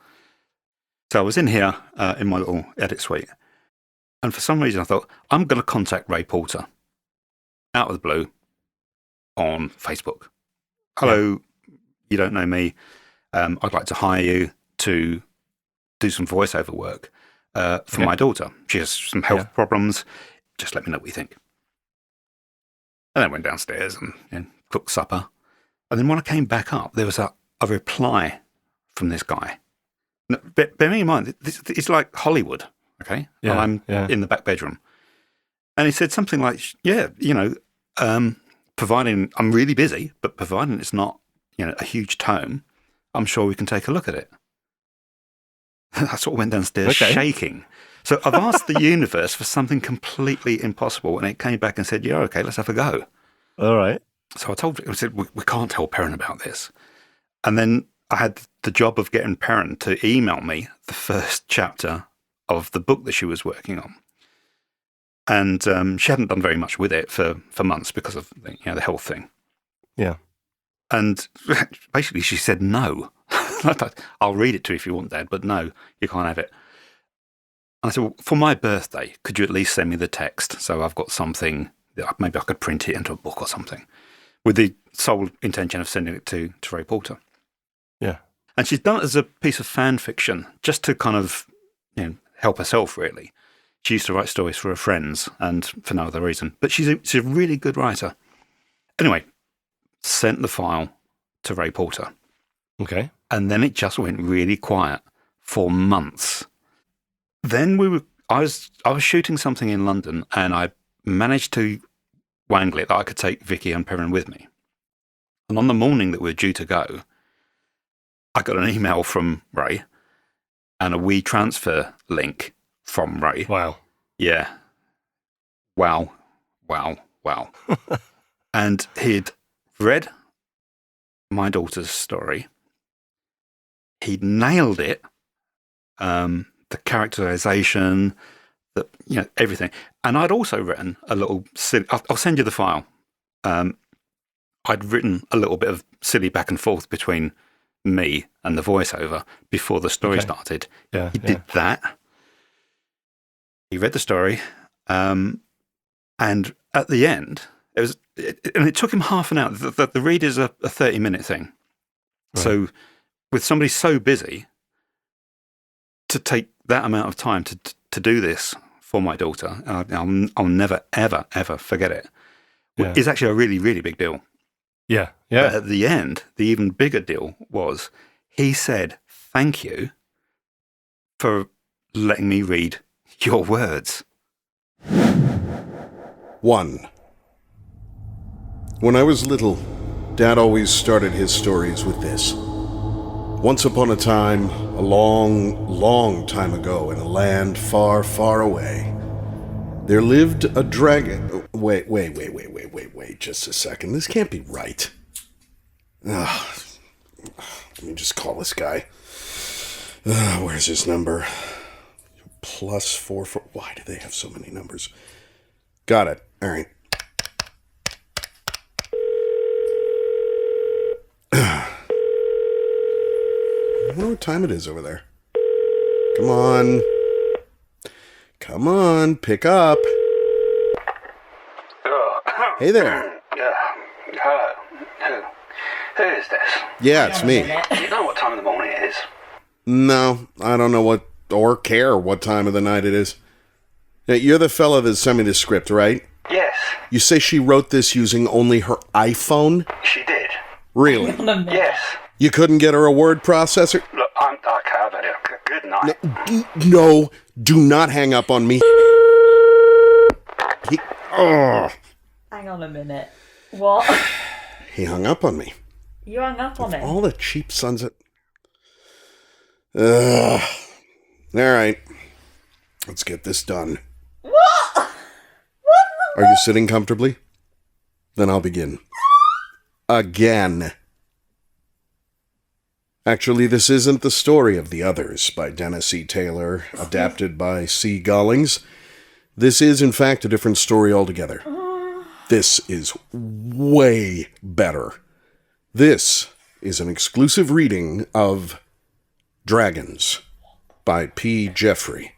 So I was in here in my little edit suite, and for some reason I thought, I'm going to contact Ray Porter out of the blue on Facebook. Hello, you don't know me. I'd like to hire you to do some voiceover work for my daughter. She has some health problems. Just let me know what you think. And then I went downstairs and cooked supper. And then when I came back up, there was a reply from this guy. Now, bearing in mind, it's like Hollywood, okay? Yeah, I'm in the back bedroom. And he said something like, providing I'm really busy, but providing it's not, a huge tome, I'm sure we can take a look at it. I sort of went downstairs shaking. So I've asked the universe for something completely impossible, and it came back and said, yeah, okay, let's have a go. All right. So I said, we can't tell Perrin about this. And then I had the job of getting Perrin to email me the first chapter of the book that she was working on. And she hadn't done very much with it for months because of the health thing. Yeah. And basically she said no. I'll read it to you if you want, Dad, but no, you can't have it. And I said, well, for my birthday, could you at least send me the text so I've got something, maybe I could print it into a book or something, with the sole intention of sending it to Ray Porter. Yeah. And she's done it as a piece of fan fiction, just to kind of help herself, really. She used to write stories for her friends and for no other reason. But she's a really good writer. Anyway, sent the file to Ray Porter. Okay. And then it just went really quiet for months. Then I was shooting something in London, and I managed to wangle it that I could take Vicky and Perrin with me. And on the morning that we were due to go, I got an email from Ray and a We transfer link from Ray. Wow. Yeah. Wow. And he'd read my daughter's story. He'd nailed it. The characterization, everything. And I'd also written a little silly, I'll send you the file. I'd written a little bit of silly back and forth between me and the voiceover before the story started. Yeah, he did that. He read the story. And at the end, it took him half an hour. The read is a 30-minute thing. Right. So with somebody so busy, to take that amount of time to do this for my daughter, I'll never, ever, ever forget it. Yeah. It's actually a really, really big deal. Yeah. But at the end, the even bigger deal was he said, "Thank you for letting me read your words." 1. When I was little, Dad always started his stories with this. Once upon a time, a long, long time ago, in a land far, far away, there lived a dragon. Wait, just a second. This can't be right. Let me just call this guy. Where's his number? +44. Why do they have so many numbers? Got it. All right. I wonder what time it is over there. Come on, pick up. Hey there. Hello. Who is this? Yeah, it's me. Do you know what time of the morning it is? No, I don't know what or care what time of the night it is. Now, you're the fella that sent me the script, right? Yes. You say she wrote this using only her iPhone? She did. Really? Yes. You couldn't get her a word processor? Look, I've had a good night. No, do not hang up on me. Hang on a minute. What? He hung up on me. You hung up on him? All the cheap sons of... All right. Let's get this done. What? Are you sitting comfortably? Then I'll begin. Again. Actually, this isn't the story of The Others by Dennis E. Taylor, adapted by C. Gollings. This is, in fact, a different story altogether. This is way better. This is an exclusive reading of Dragons by P. Jeffery.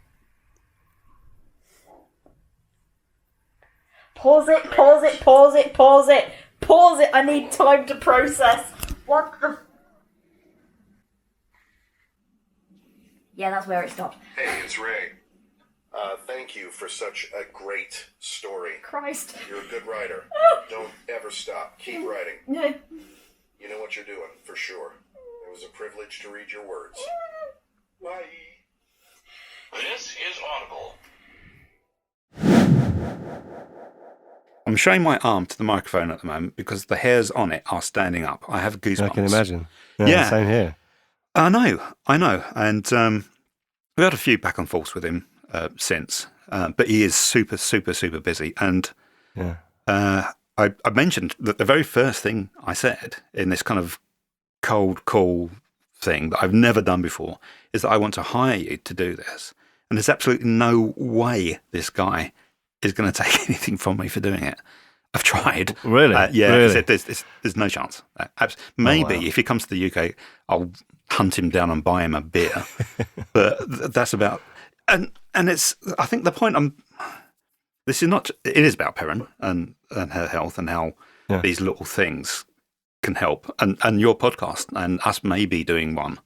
Pause it. I need time to process. What the... Yeah, that's where it stopped. Hey, it's Ray. Thank you for such a great story. Christ. You're a good writer. Don't ever stop. Keep writing. No. You know what you're doing, for sure. It was a privilege to read your words. Bye. This is Audible. I'm showing my arm to the microphone at the moment because the hairs on it are standing up. I have goosebumps. I can imagine. Yeah. Same here. I know. And we had a few back and forths with him since, but he is super, super, super busy. And I mentioned that the very first thing I said in this kind of cold call thing that I've never done before is that I want to hire you to do this. And there's absolutely no way this guy is going to take anything from me for doing it. I've tried. Really? Yeah. Really? There's no chance. Maybe if he comes to the UK, I'll hunt him down and buy him a beer. But that's about... And it's... I think the point this is not... It is about Perrin and her health and how these little things can help. And your podcast and us maybe doing one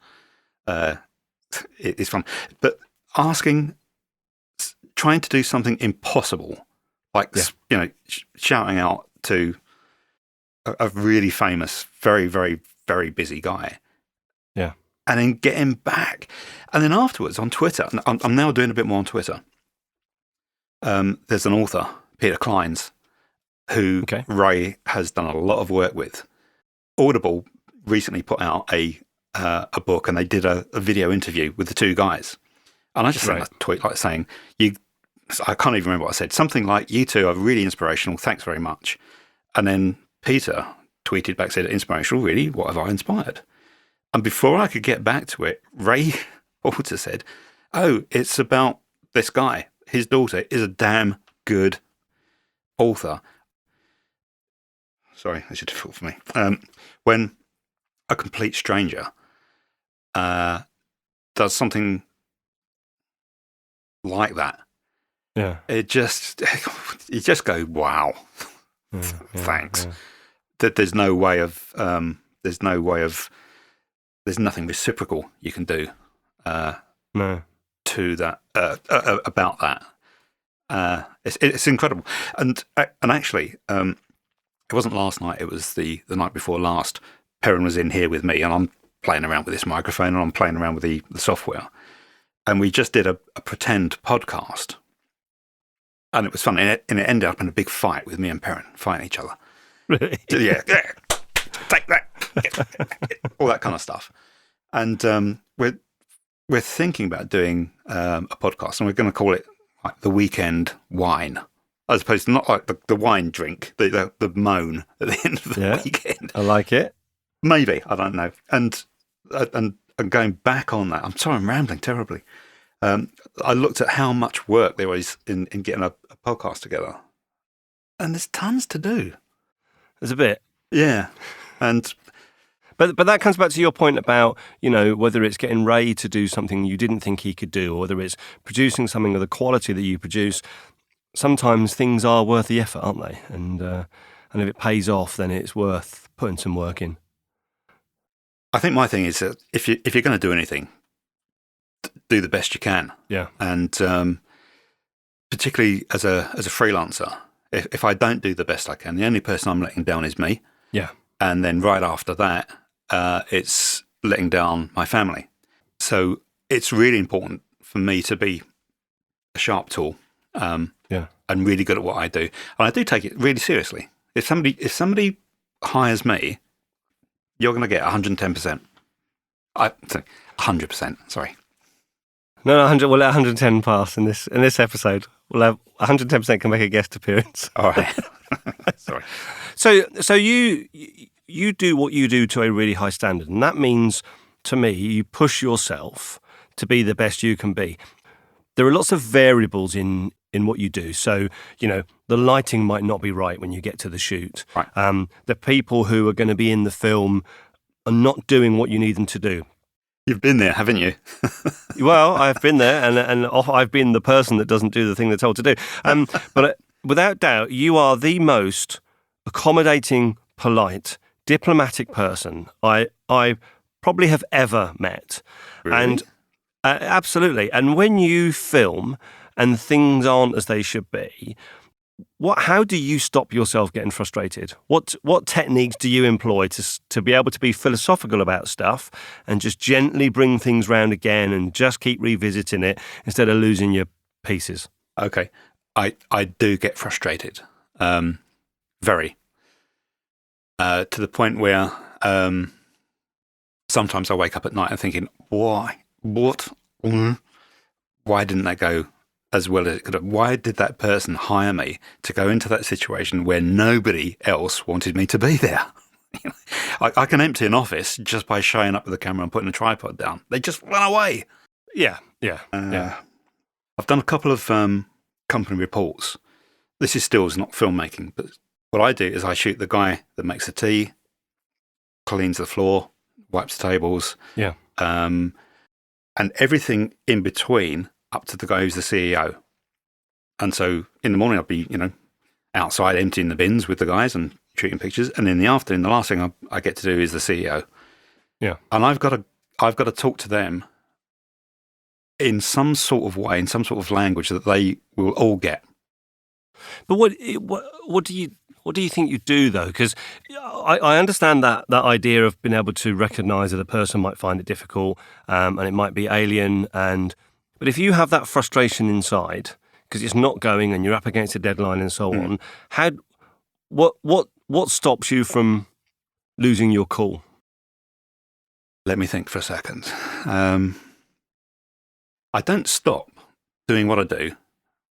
is fun. But trying to do something impossible, like shouting out to a really famous, very, very, very busy guy, and then get him back, and then afterwards on Twitter. And I'm now doing a bit more on Twitter. There's an author, Peter Clines, who Ray has done a lot of work with. Audible recently put out a a book, and they did a video interview with the two guys. And I just sent a tweet like saying, I can't even remember what I said. Something like, "You two are really inspirational. Thanks very much." And then Peter tweeted back, said, "Inspirational, really? What have I inspired?" And before I could get back to it, Ray Walter said, "Oh, it's about this guy. His daughter is a damn good author." Sorry, that's difficult for me. When a complete stranger does something like that, you just go, "Wow, thanks." That there's nothing reciprocal you can do to that about that. It's incredible, and actually, it wasn't last night. It was the night before last. Perrin was in here with me, and I'm playing around with this microphone, and I'm playing around with the software, and we just did a pretend podcast, and it was fun, and it ended up in a big fight with me and Perrin fighting each other. Really? Yeah, take that, all that kind of stuff, and we're thinking about doing a podcast, and we're going to call it like The Weekend Wine, as opposed to not like the wine drink, the moan at the end of the weekend. I like it. Maybe, I don't know. And going back on that, I'm sorry, I'm rambling terribly. I looked at how much work there was in getting a podcast together, and there's tons to do. There's a bit. Yeah, and. But that comes back to your point about, whether it's getting Ray to do something you didn't think he could do, or whether it's producing something of the quality that you produce. Sometimes things are worth the effort, aren't they? And if it pays off, then it's worth putting some work in. I think my thing is that if you're going to do anything, do the best you can. Yeah. And particularly as a freelancer, if I don't do the best I can, the only person I'm letting down is me. Yeah. And then right after that, it's letting down my family. So it's really important for me to be a sharp tool, and really good at what I do. And I do take it really seriously. If somebody hires me, you're going to get 110%. 100%. Sorry. No, 100. We'll let 110 pass in this episode. We'll have 110% can make a guest appearance. All right. Sorry. So you do what you do to a really high standard, and that means, to me, you push yourself to be the best you can be. There are lots of variables in what you do. So, the lighting might not be right when you get to the shoot. Right. The people who are going to be in the film are not doing what you need them to do. You've been there, haven't you? Well, I've been there, and I've been the person that doesn't do the thing they're told to do. But without doubt, you are the most accommodating, polite, diplomatic person I probably have ever met. Really? And absolutely. And when you film and things aren't as they should be, how do you stop yourself getting frustrated? What techniques do you employ to be able to be philosophical about stuff and just gently bring things round again and just keep revisiting it instead of losing your pieces? Okay. I do get frustrated. Very. To the point where sometimes I wake up at night and thinking, why? What? Why didn't that go as well as it could have? Why did that person hire me to go into that situation where nobody else wanted me to be there? I can empty an office just by showing up with a camera and putting a tripod down. They just run away. Yeah. I've done a couple of company reports. This is stills, not filmmaking, but what I do is I shoot the guy that makes the tea, cleans the floor, wipes the tables, and everything in between up to the guy who's the CEO. And so in the morning I'll be, outside emptying the bins with the guys and shooting pictures, and in the afternoon the last thing I get to do is the CEO. Yeah. And I've got to talk to them in some sort of way, in some sort of language that they will all get. But what do you think you do, though? Because I understand that idea of being able to recognise that a person might find it difficult and it might be alien. But if you have that frustration inside because it's not going and you're up against a deadline and so on, what stops you from losing your cool? Let me think for a second. I don't stop doing what I do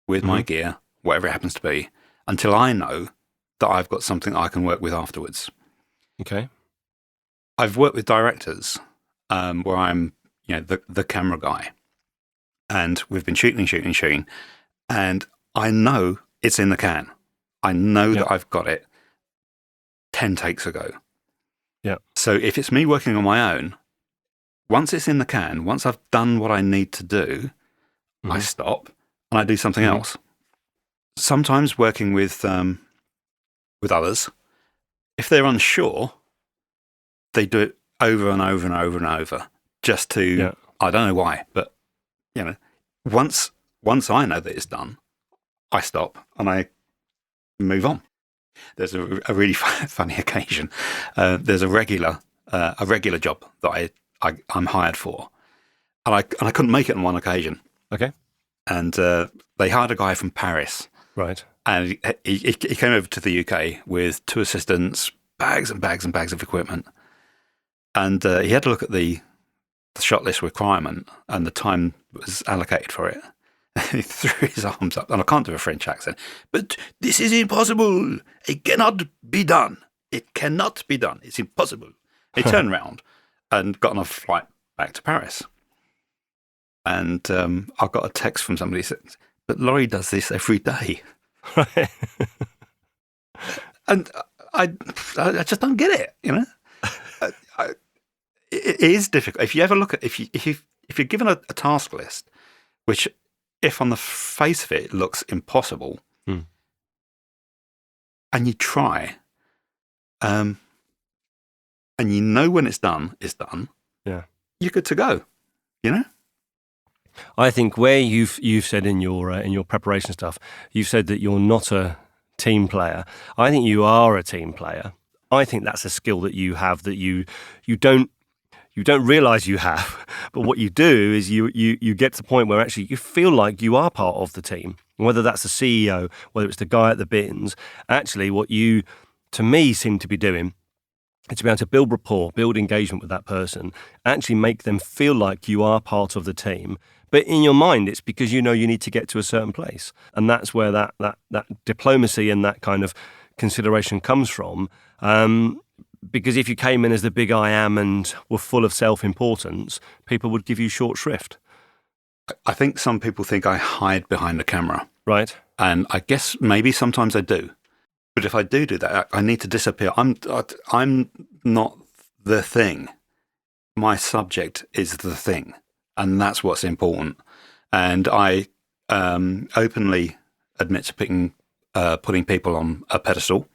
with my gear, whatever it happens to be, until I know that I've got something I can work with afterwards. Okay. I've worked with directors where I'm, the camera guy, and we've been shooting, and I know it's in the can. I know that I've got it 10 takes ago. Yeah. So if it's me working on my own, once it's in the can, once I've done what I need to do, I stop and I do something else. Sometimes working with others, if they're unsure, they do it over and over and over and over, just to, I don't know why, but, once I know that it's done, I stop and I move on. There's a really funny occasion. There's a regular job that I'm hired for, and I couldn't make it on one occasion. Okay. And they hired a guy from Paris. Right. And he came over to the UK with 2 assistants, bags and bags and bags of equipment. And he had to look at the shot list requirement and the time that was allocated for it. He threw his arms up, and I can't do a French accent, but this is impossible. It cannot be done. It cannot be done. It's impossible. He turned around and got on a flight back to Paris. And I got a text from somebody that said, but Laurie does this every day. Right. And I just don't get it, it is difficult. If you ever look at, if you're given a task list, which if on the face of it looks impossible, and you try, and you know when it's done, you're good to go, I think where you've said in your preparation stuff, you've said that you're not a team player. I think you are a team player. I think that's a skill that you have that you don't realise you have, but what you do is you get to the point where actually you feel like you are part of the team. Whether that's the CEO, whether it's the guy at the bins, actually what you, to me, seem to be doing is to be able to build rapport, build engagement with that person, actually make them feel like you are part of the team. But in your mind, it's because you know you need to get to a certain place. And that's where that diplomacy and that kind of consideration comes from. Because if you came in as the big I am and were full of self-importance, people would give you short shrift. I think some people think I hide behind the camera. Right. And I guess maybe sometimes I do. But if I do that, I need to disappear. I'm not the thing. My subject is the thing. And that's what's important. And I openly admit to putting people on a pedestal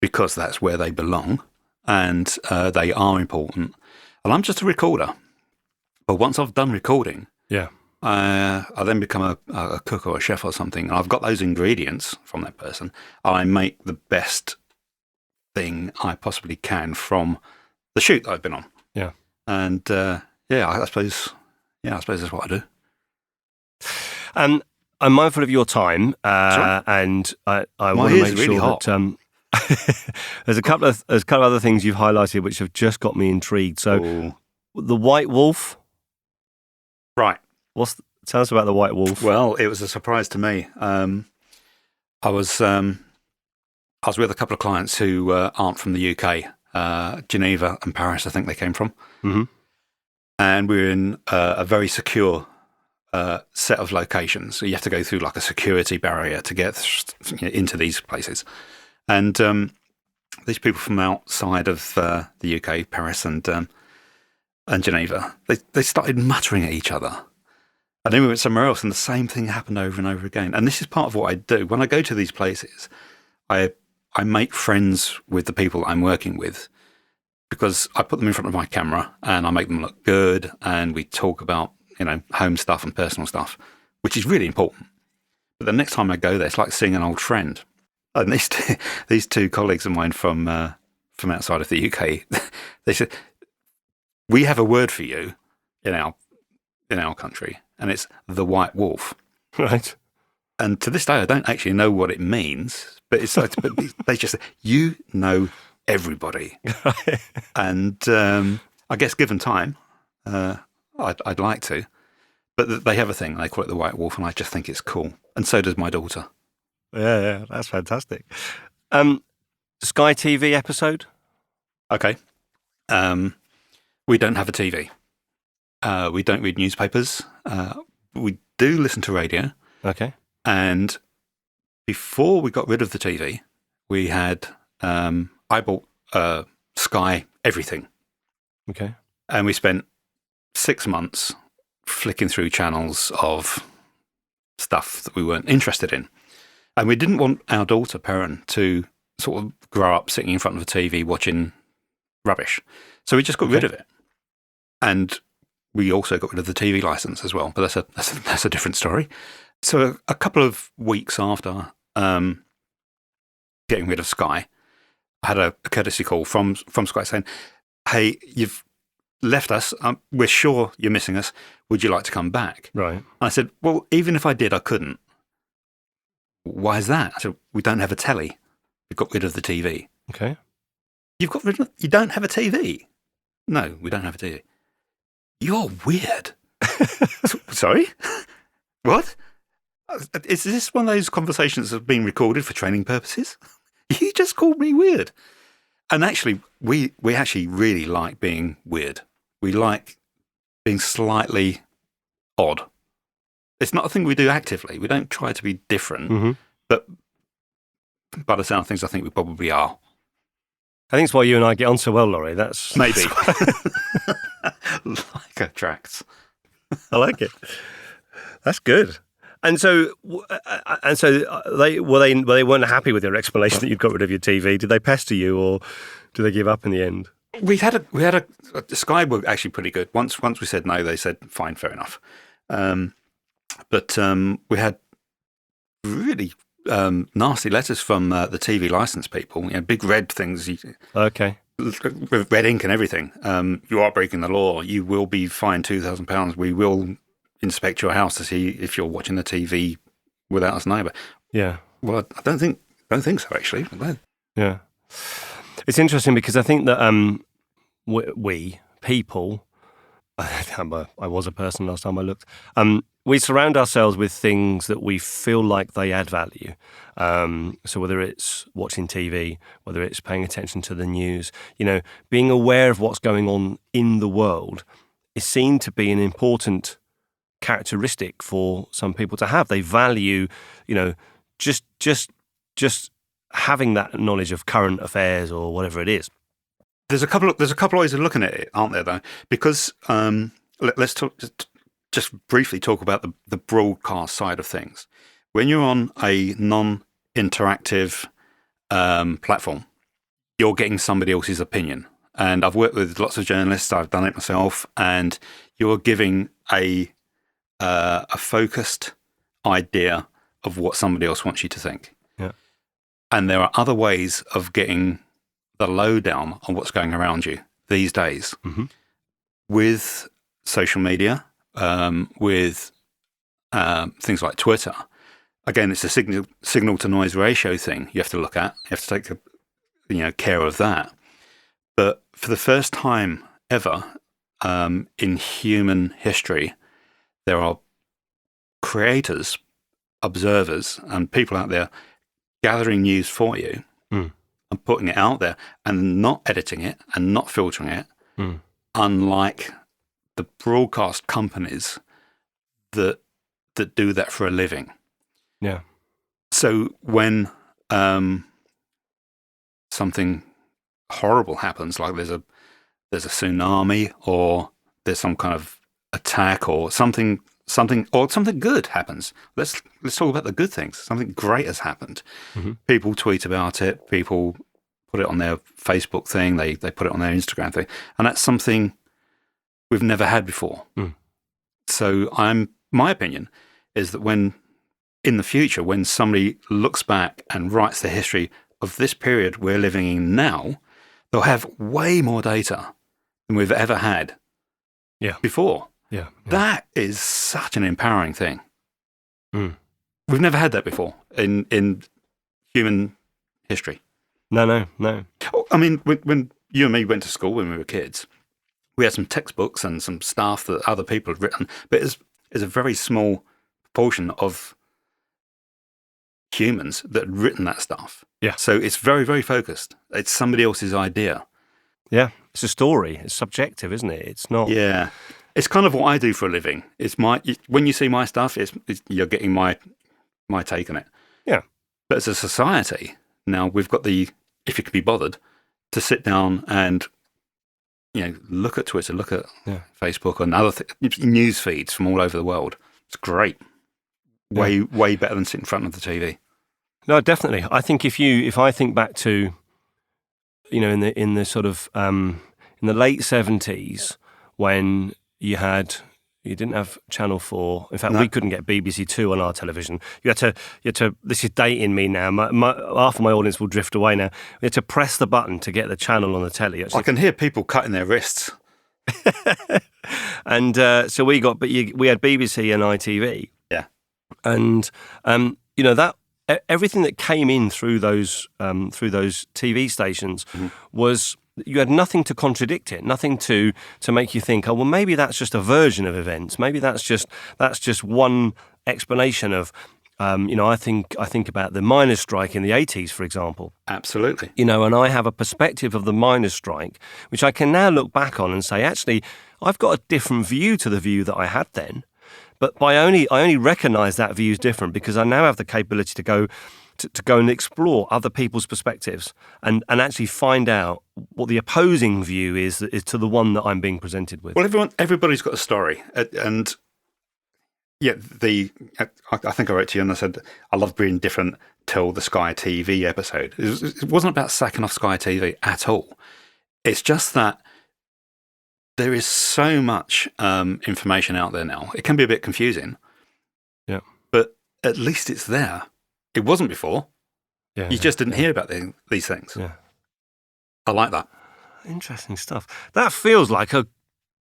because that's where they belong and they are important. And I'm just a recorder. But once I've done recording, I then become a cook or a chef or something. And I've got those ingredients from that person. I make the best thing I possibly can from the shoot that I've been on. Yeah. And I suppose that's what I do. I'm mindful of your time, and I want to make sure that there's a couple of other things you've highlighted which have just got me intrigued. So, the white wolf, right? Tell us about the white wolf. Well, it was a surprise to me. I was with a couple of clients who aren't from the UK, Geneva and Paris, I think they came from. Mm-hmm. And we were in a very secure set of locations. So you have to go through like a security barrier to get into these places. And these people from outside of the UK, Paris and Geneva, they started muttering at each other. And then we went somewhere else and the same thing happened over and over again. And this is part of what I do. When I go to these places, I make friends with the people I'm working with, because I put them in front of my camera and I make them look good, and we talk about, home stuff and personal stuff, which is really important. But the next time I go there, it's like seeing an old friend. And these two colleagues of mine from outside of the UK, they said, "We have a word for you in our country, and it's the white wolf." Right. And to this day, I don't actually know what it means, but it's like, but they just say, everybody. And I guess given time, I'd like to. But they have a thing, they call it the White Wolf, and I just think it's cool. And so does my daughter. Yeah, that's fantastic. Sky TV episode? Okay. We don't have a TV. We don't read newspapers. We do listen to radio. Okay. And before we got rid of the TV, we had, I bought Sky everything. Okay. And we spent 6 months flicking through channels of stuff that we weren't interested in. And we didn't want our daughter, Perrin, to sort of grow up sitting in front of a TV watching rubbish. So we just got rid of it. And we also got rid of the TV license as well. But that's a different story. So a couple of weeks after getting rid of Sky, I had a courtesy call from Sky saying, "Hey, you've left us. We're sure you're missing us. Would you like to come back?" Right. And I said, "Well, even if I did, I couldn't." "Why is that?" I said, "We don't have a telly. We got rid of the TV." Okay. You don't have a TV? "No, we don't have a TV." "You're weird." Sorry? What? Is this one of those conversations that have been recorded for training purposes? You just called me weird. And actually, we actually really like being weird. We like being slightly odd. It's not a thing we do actively. We don't try to be different, but by the sound of things, I think we probably are. I think it's why you and I get on so well, Laurie. That's maybe like attracts. I like it. That's good. And so they weren't happy with your explanation that you'd got rid of your TV. Did they pester you, or did they give up in the end? We had a Sky were actually pretty good. Once we said no, they said fine, fair enough. But we had really nasty letters from the TV license people. You know, big red things. Okay. With red ink and everything. You are breaking the law. You will be fined £2,000. We will inspect your house to see if you're watching the TV without us knowing. But yeah. Well, I don't think so actually. Yeah. It's interesting because I think that we people, I was a person last time I looked, we surround ourselves with things that we feel like they add value. So whether it's watching TV, whether it's paying attention to the news, being aware of what's going on in the world is seen to be an important characteristic for some people to have. They value, just having that knowledge of current affairs or whatever it is. There's a couple of ways of looking at it, aren't there? Though, because let's just briefly talk about the broadcast side of things. When you're on a non-interactive platform, you're getting somebody else's opinion. And I've worked with lots of journalists. I've done it myself, and you're giving a focused idea of what somebody else wants you to think. Yeah. And there are other ways of getting the lowdown on what's going around you these days with social media, with things like Twitter. Again, it's a signal to noise ratio thing you have to look at. You have to take care of that. But for the first time ever in human history, there are creators, observers, and people out there gathering news for you and putting it out there and not editing it and not filtering it, unlike the broadcast companies that do that for a living. Yeah. So when something horrible happens, like there's a tsunami or there's some kind of attack or something good happens. Let's talk about the good things. Something great has happened. People tweet about it. People put it on their Facebook thing. They put it on their Instagram thing, and that's something we've never had before. So my opinion is that when in the future, when somebody looks back and writes the history of this period we're living in now, they'll have way more data than we've ever had before. Yeah. That is such an empowering thing. We've never had that before in human history. No. I mean, when you and me went to school when we were kids, we had some textbooks and some stuff that other people had written, but it's a very small proportion of humans that had written that stuff. Yeah. So it's very, very focused. It's somebody else's idea. Yeah. It's a story. It's subjective, isn't it? It's not. Yeah. It's kind of what I do for a living. When you see my stuff, you're getting my take on it. Yeah. But as a society, now we've got if you can be bothered, to sit down and look at Twitter, look at Facebook and other news feeds from all over the world. It's great. Way better than sitting in front of the TV. No, definitely. I think if I think back to, in the sort of in the late 70s when you didn't have Channel 4. In fact, we couldn't get BBC Two on our television. You had to. This is dating me now. Half of my audience will drift away now. You had to press the button to get the channel on the telly. I can hear people cutting their wrists. And so we had BBC and ITV. Yeah. And that everything that came in through those TV stations was. You had nothing to contradict it, nothing to make you think, oh, well, maybe that's just a version of events. Maybe that's just one explanation of, I think about the miners' strike in the 80s, for example. Absolutely. And I have a perspective of the miners' strike, which I can now look back on and say, actually, I've got a different view to the view that I had then. But I only recognise that view is different because I now have the capability to go and explore other people's perspectives and actually find out what the opposing view is to the one that I'm being presented with. Well, everybody's got a story, and I think I wrote to you and I said I love being different till the Sky TV episode. It wasn't about sacking off Sky TV at all. It's just that there is so much information out there now. It can be a bit confusing. Yeah, but at least it's there. It wasn't before. Yeah, you just didn't hear about these things. Yeah. I like that. Interesting stuff. That feels like a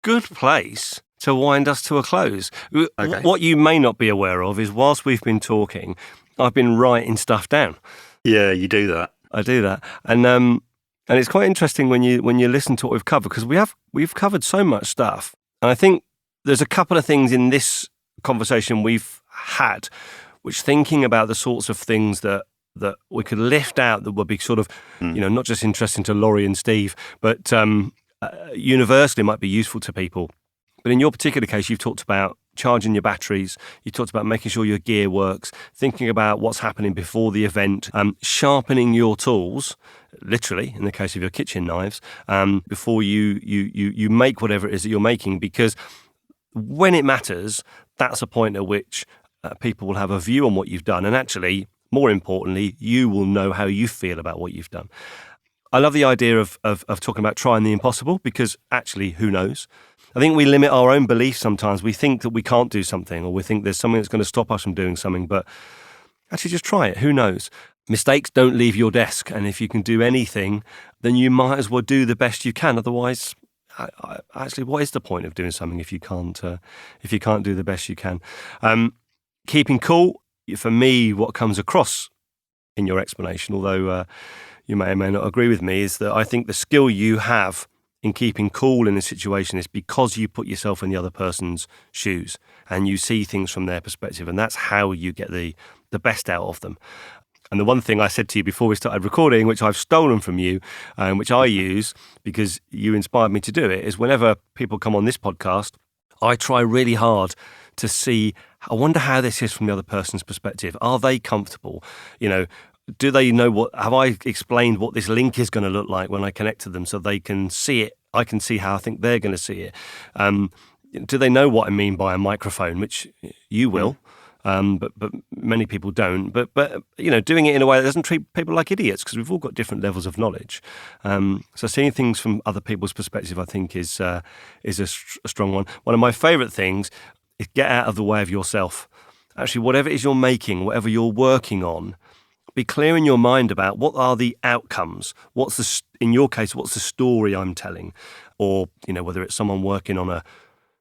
good place to wind us to a close. Okay. What you may not be aware of is whilst we've been talking, I've been writing stuff down. Yeah, you do that. I do that. And it's quite interesting when you listen to what we've covered, because we've covered so much stuff. And I think there's a couple of things in this conversation we've had which, thinking about the sorts of things that we could lift out that would be sort of, not just interesting to Laurie and Steve, but universally might be useful to people. But in your particular case, you've talked about charging your batteries, you talked about making sure your gear works, thinking about what's happening before the event, sharpening your tools, literally, in the case of your kitchen knives, before you make whatever it is that you're making, because when it matters, that's a point at which people will have a view on what you've done, and actually, more importantly, you will know how you feel about what you've done. I love the idea of talking about trying the impossible, because actually, who knows? I think we limit our own beliefs sometimes. We think that we can't do something, or we think there's something that's going to stop us from doing something, but actually just try it. Who knows? Mistakes don't leave your desk, and if you can do anything, then you might as well do the best you can. Otherwise, actually, what is the point of doing something if you can't do the best you can? Keeping cool, for me, what comes across in your explanation, although you may or may not agree with me, is that I think the skill you have in keeping cool in a situation is because you put yourself in the other person's shoes and you see things from their perspective, and that's how you get the best out of them. And the one thing I said to you before we started recording, which I've stolen from you, which I use because you inspired me to do it, is whenever people come on this podcast, I try really hard to see, I wonder how this is from the other person's perspective. Are they comfortable? Do they know have I explained what this link is going to look like when I connect to them so they can see it? I can see how I think they're going to see it. Do they know what I mean by a microphone, which you will, but many people don't. But doing it in a way that doesn't treat people like idiots, because we've all got different levels of knowledge. So seeing things from other people's perspective, I think, is a strong one. One of my favourite things is get out of the way of yourself. Actually, whatever it is you're making, whatever you're working on, be clear in your mind about what are the outcomes. In your case, what's the story I'm telling? Or, whether it's someone working on a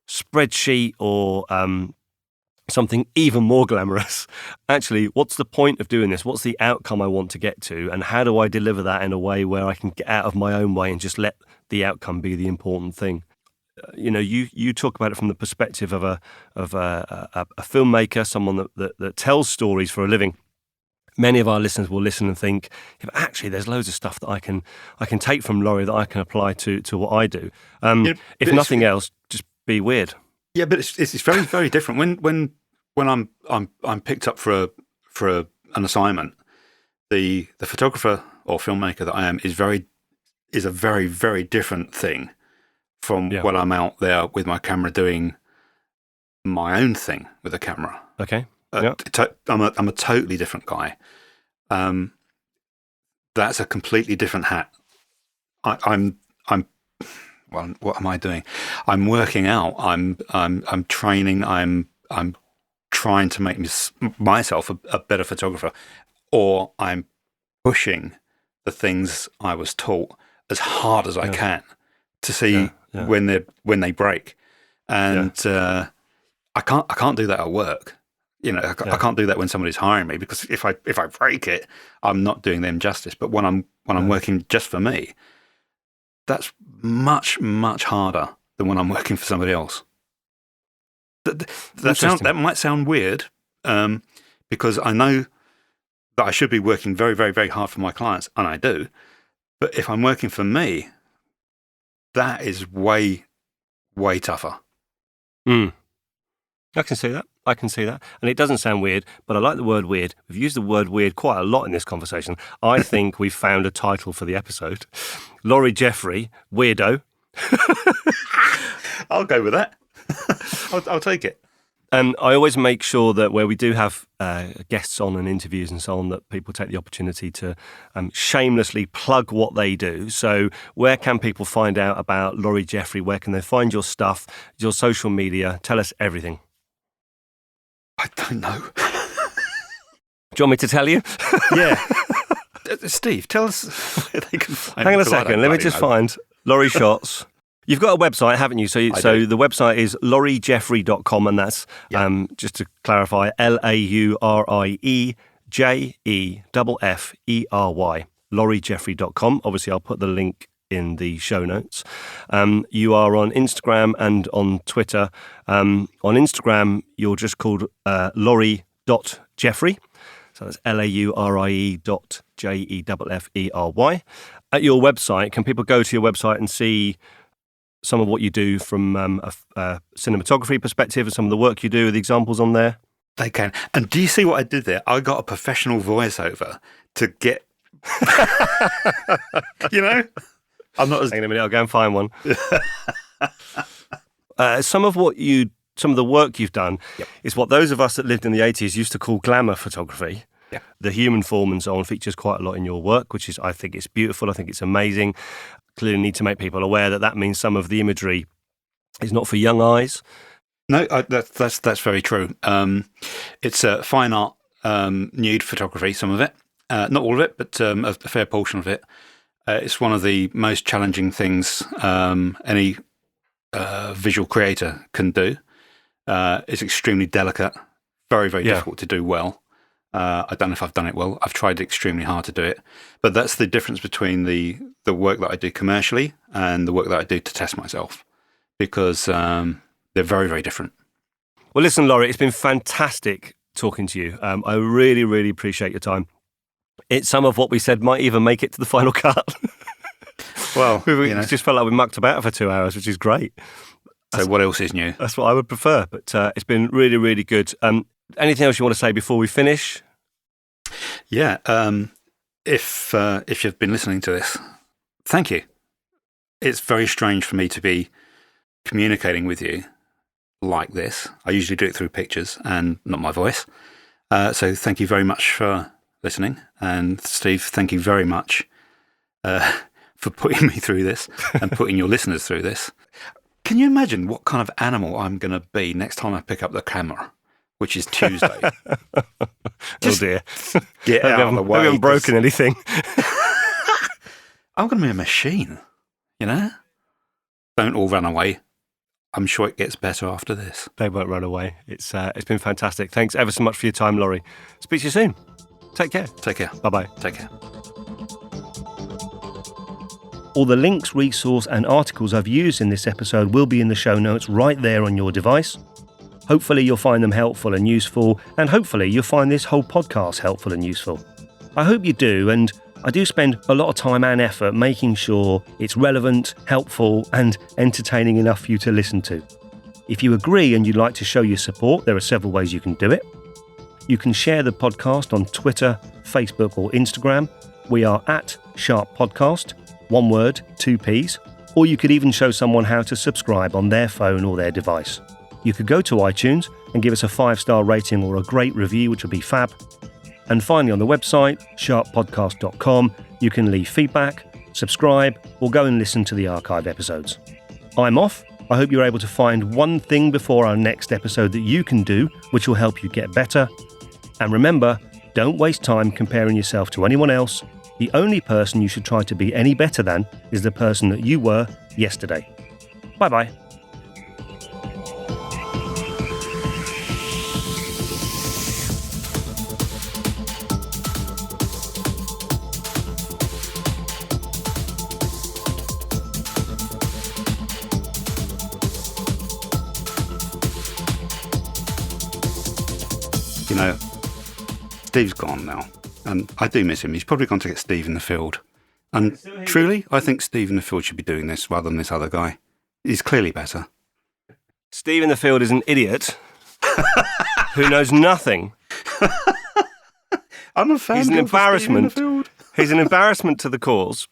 spreadsheet or something even more glamorous. Actually, what's the point of doing this? What's the outcome I want to get to? And how do I deliver that in a way where I can get out of my own way and just let the outcome be the important thing? you talk about it from the perspective of a filmmaker, someone that tells stories for a living. Many of our listeners will listen and think, yeah, but actually, there's loads of stuff that I can take from Laurie that I can apply to what I do. If nothing else, just be weird. Yeah, but it's very, very different. When I'm picked up for an assignment, the photographer or filmmaker that I am is a very, very different thing from when I'm out there with my camera doing my own thing with a camera. Okay. I'm a totally different guy. That's a completely different hat. I'm well, what am I doing? I'm working out. I'm training. I'm trying to make myself a better photographer, or I'm pushing the things I was taught as hard as I can to see when they break. And I can't do that at work. I can't do that when somebody's hiring me, because if I break it, I'm not doing them justice. But when I'm working just for me, that's much, much harder than when I'm working for somebody else. That might sound weird, because I know that I should be working very, very, very hard for my clients, and I do. But if I'm working for me, that is way, way tougher. I can see that. And it doesn't sound weird, but I like the word weird. We've used the word weird quite a lot in this conversation. I think we've found a title for the episode. Laurie Jeffery, Weirdo. I'll go with that. I'll take it. And I always make sure that where we do have guests on and interviews and so on, that people take the opportunity to shamelessly plug what they do. So where can people find out about Laurie Jeffery? Where can they find your stuff, your social media? Tell us everything. I don't know. Do you want me to tell you? Yeah. Steve, tell us where they can find. Hang on a second. Let me just find Laurie Shots. You've got a website, haven't you? So the website is lauriejeffery.com, and that's, just to clarify, LaurieJeffery, lauriejeffery.com. Obviously, I'll put the link in the show notes. You are on Instagram and on Twitter. On Instagram, you're just called Laurie.Jeffery. So that's LAURIE.JEFFERY. At your website, can people go to your website and see some of what you do from a cinematography perspective, and some of the work you do, the examples on there? They can. And do you see what I did there? I got a professional voiceover to get, I'm not as... Hang on a minute, I'll go and find one. Some of the work you've done is what those of us that lived in the 80s used to call glamour photography. Yeah. The human form and so on features quite a lot in your work, which is, I think it's beautiful. I think it's amazing. Clearly need to make people aware that means some of the imagery is not for young eyes. No, that's very true. It's fine art, nude photography, some of it. Not all of it, but a fair portion of it. It's one of the most challenging things any visual creator can do. It's extremely delicate, very, very difficult to do well. I don't know if I've done it well. I've tried extremely hard to do it. But that's the difference between the work that I do commercially and the work that I do to test myself, because they're very, very different. Well, listen, Laurie, it's been fantastic talking to you. I really, really appreciate your time. Some of what we said might even make it to the final cut. Well, it just felt like we mucked about for 2 hours, which is great. So what else is new? That's what I would prefer, but it's been really, really good. Anything else you want to say before we finish? Yeah. If you've been listening to this, thank you. It's very strange for me to be communicating with you like this. I usually do it through pictures and not my voice. So thank you very much for listening. And Steve, thank you very much for putting me through this and putting your listeners through this. Can you imagine what kind of animal I'm going to be next time I pick up the camera, which is Tuesday? Oh dear. Get out of the way. I haven't broken anything. I'm going to be a machine, Don't all run away. I'm sure it gets better after this. They won't run away. It's been fantastic. Thanks ever so much for your time, Laurie. Speak to you soon. Take care. Take care. Bye-bye. Take care. All the links, resource and articles I've used in this episode will be in the show notes right there on your device. Hopefully you'll find them helpful and useful, and hopefully you'll find this whole podcast helpful and useful. I hope you do, and I do spend a lot of time and effort making sure it's relevant, helpful and entertaining enough for you to listen to. If you agree and you'd like to show your support, there are several ways you can do it. You can share the podcast on Twitter, Facebook or Instagram. We are at Sharp Podcast, one word, 2 Ps, or you could even show someone how to subscribe on their phone or their device. You could go to iTunes and give us a 5-star rating or a great review, which would be fab. And finally, on the website, sharppodcast.com, you can leave feedback, subscribe, or go and listen to the archive episodes. I'm off. I hope you're able to find one thing before our next episode that you can do, which will help you get better. And remember, don't waste time comparing yourself to anyone else. The only person you should try to be any better than is the person that you were yesterday. Bye-bye. You know, Steve's gone now, and I do miss him. He's probably gone to get Steve in the field. And truly, I think Steve in the field should be doing this rather than this other guy. He's clearly better. Steve in the field is an idiot who knows nothing. I'm a fan. He's an embarrassment. He's an embarrassment to the cause.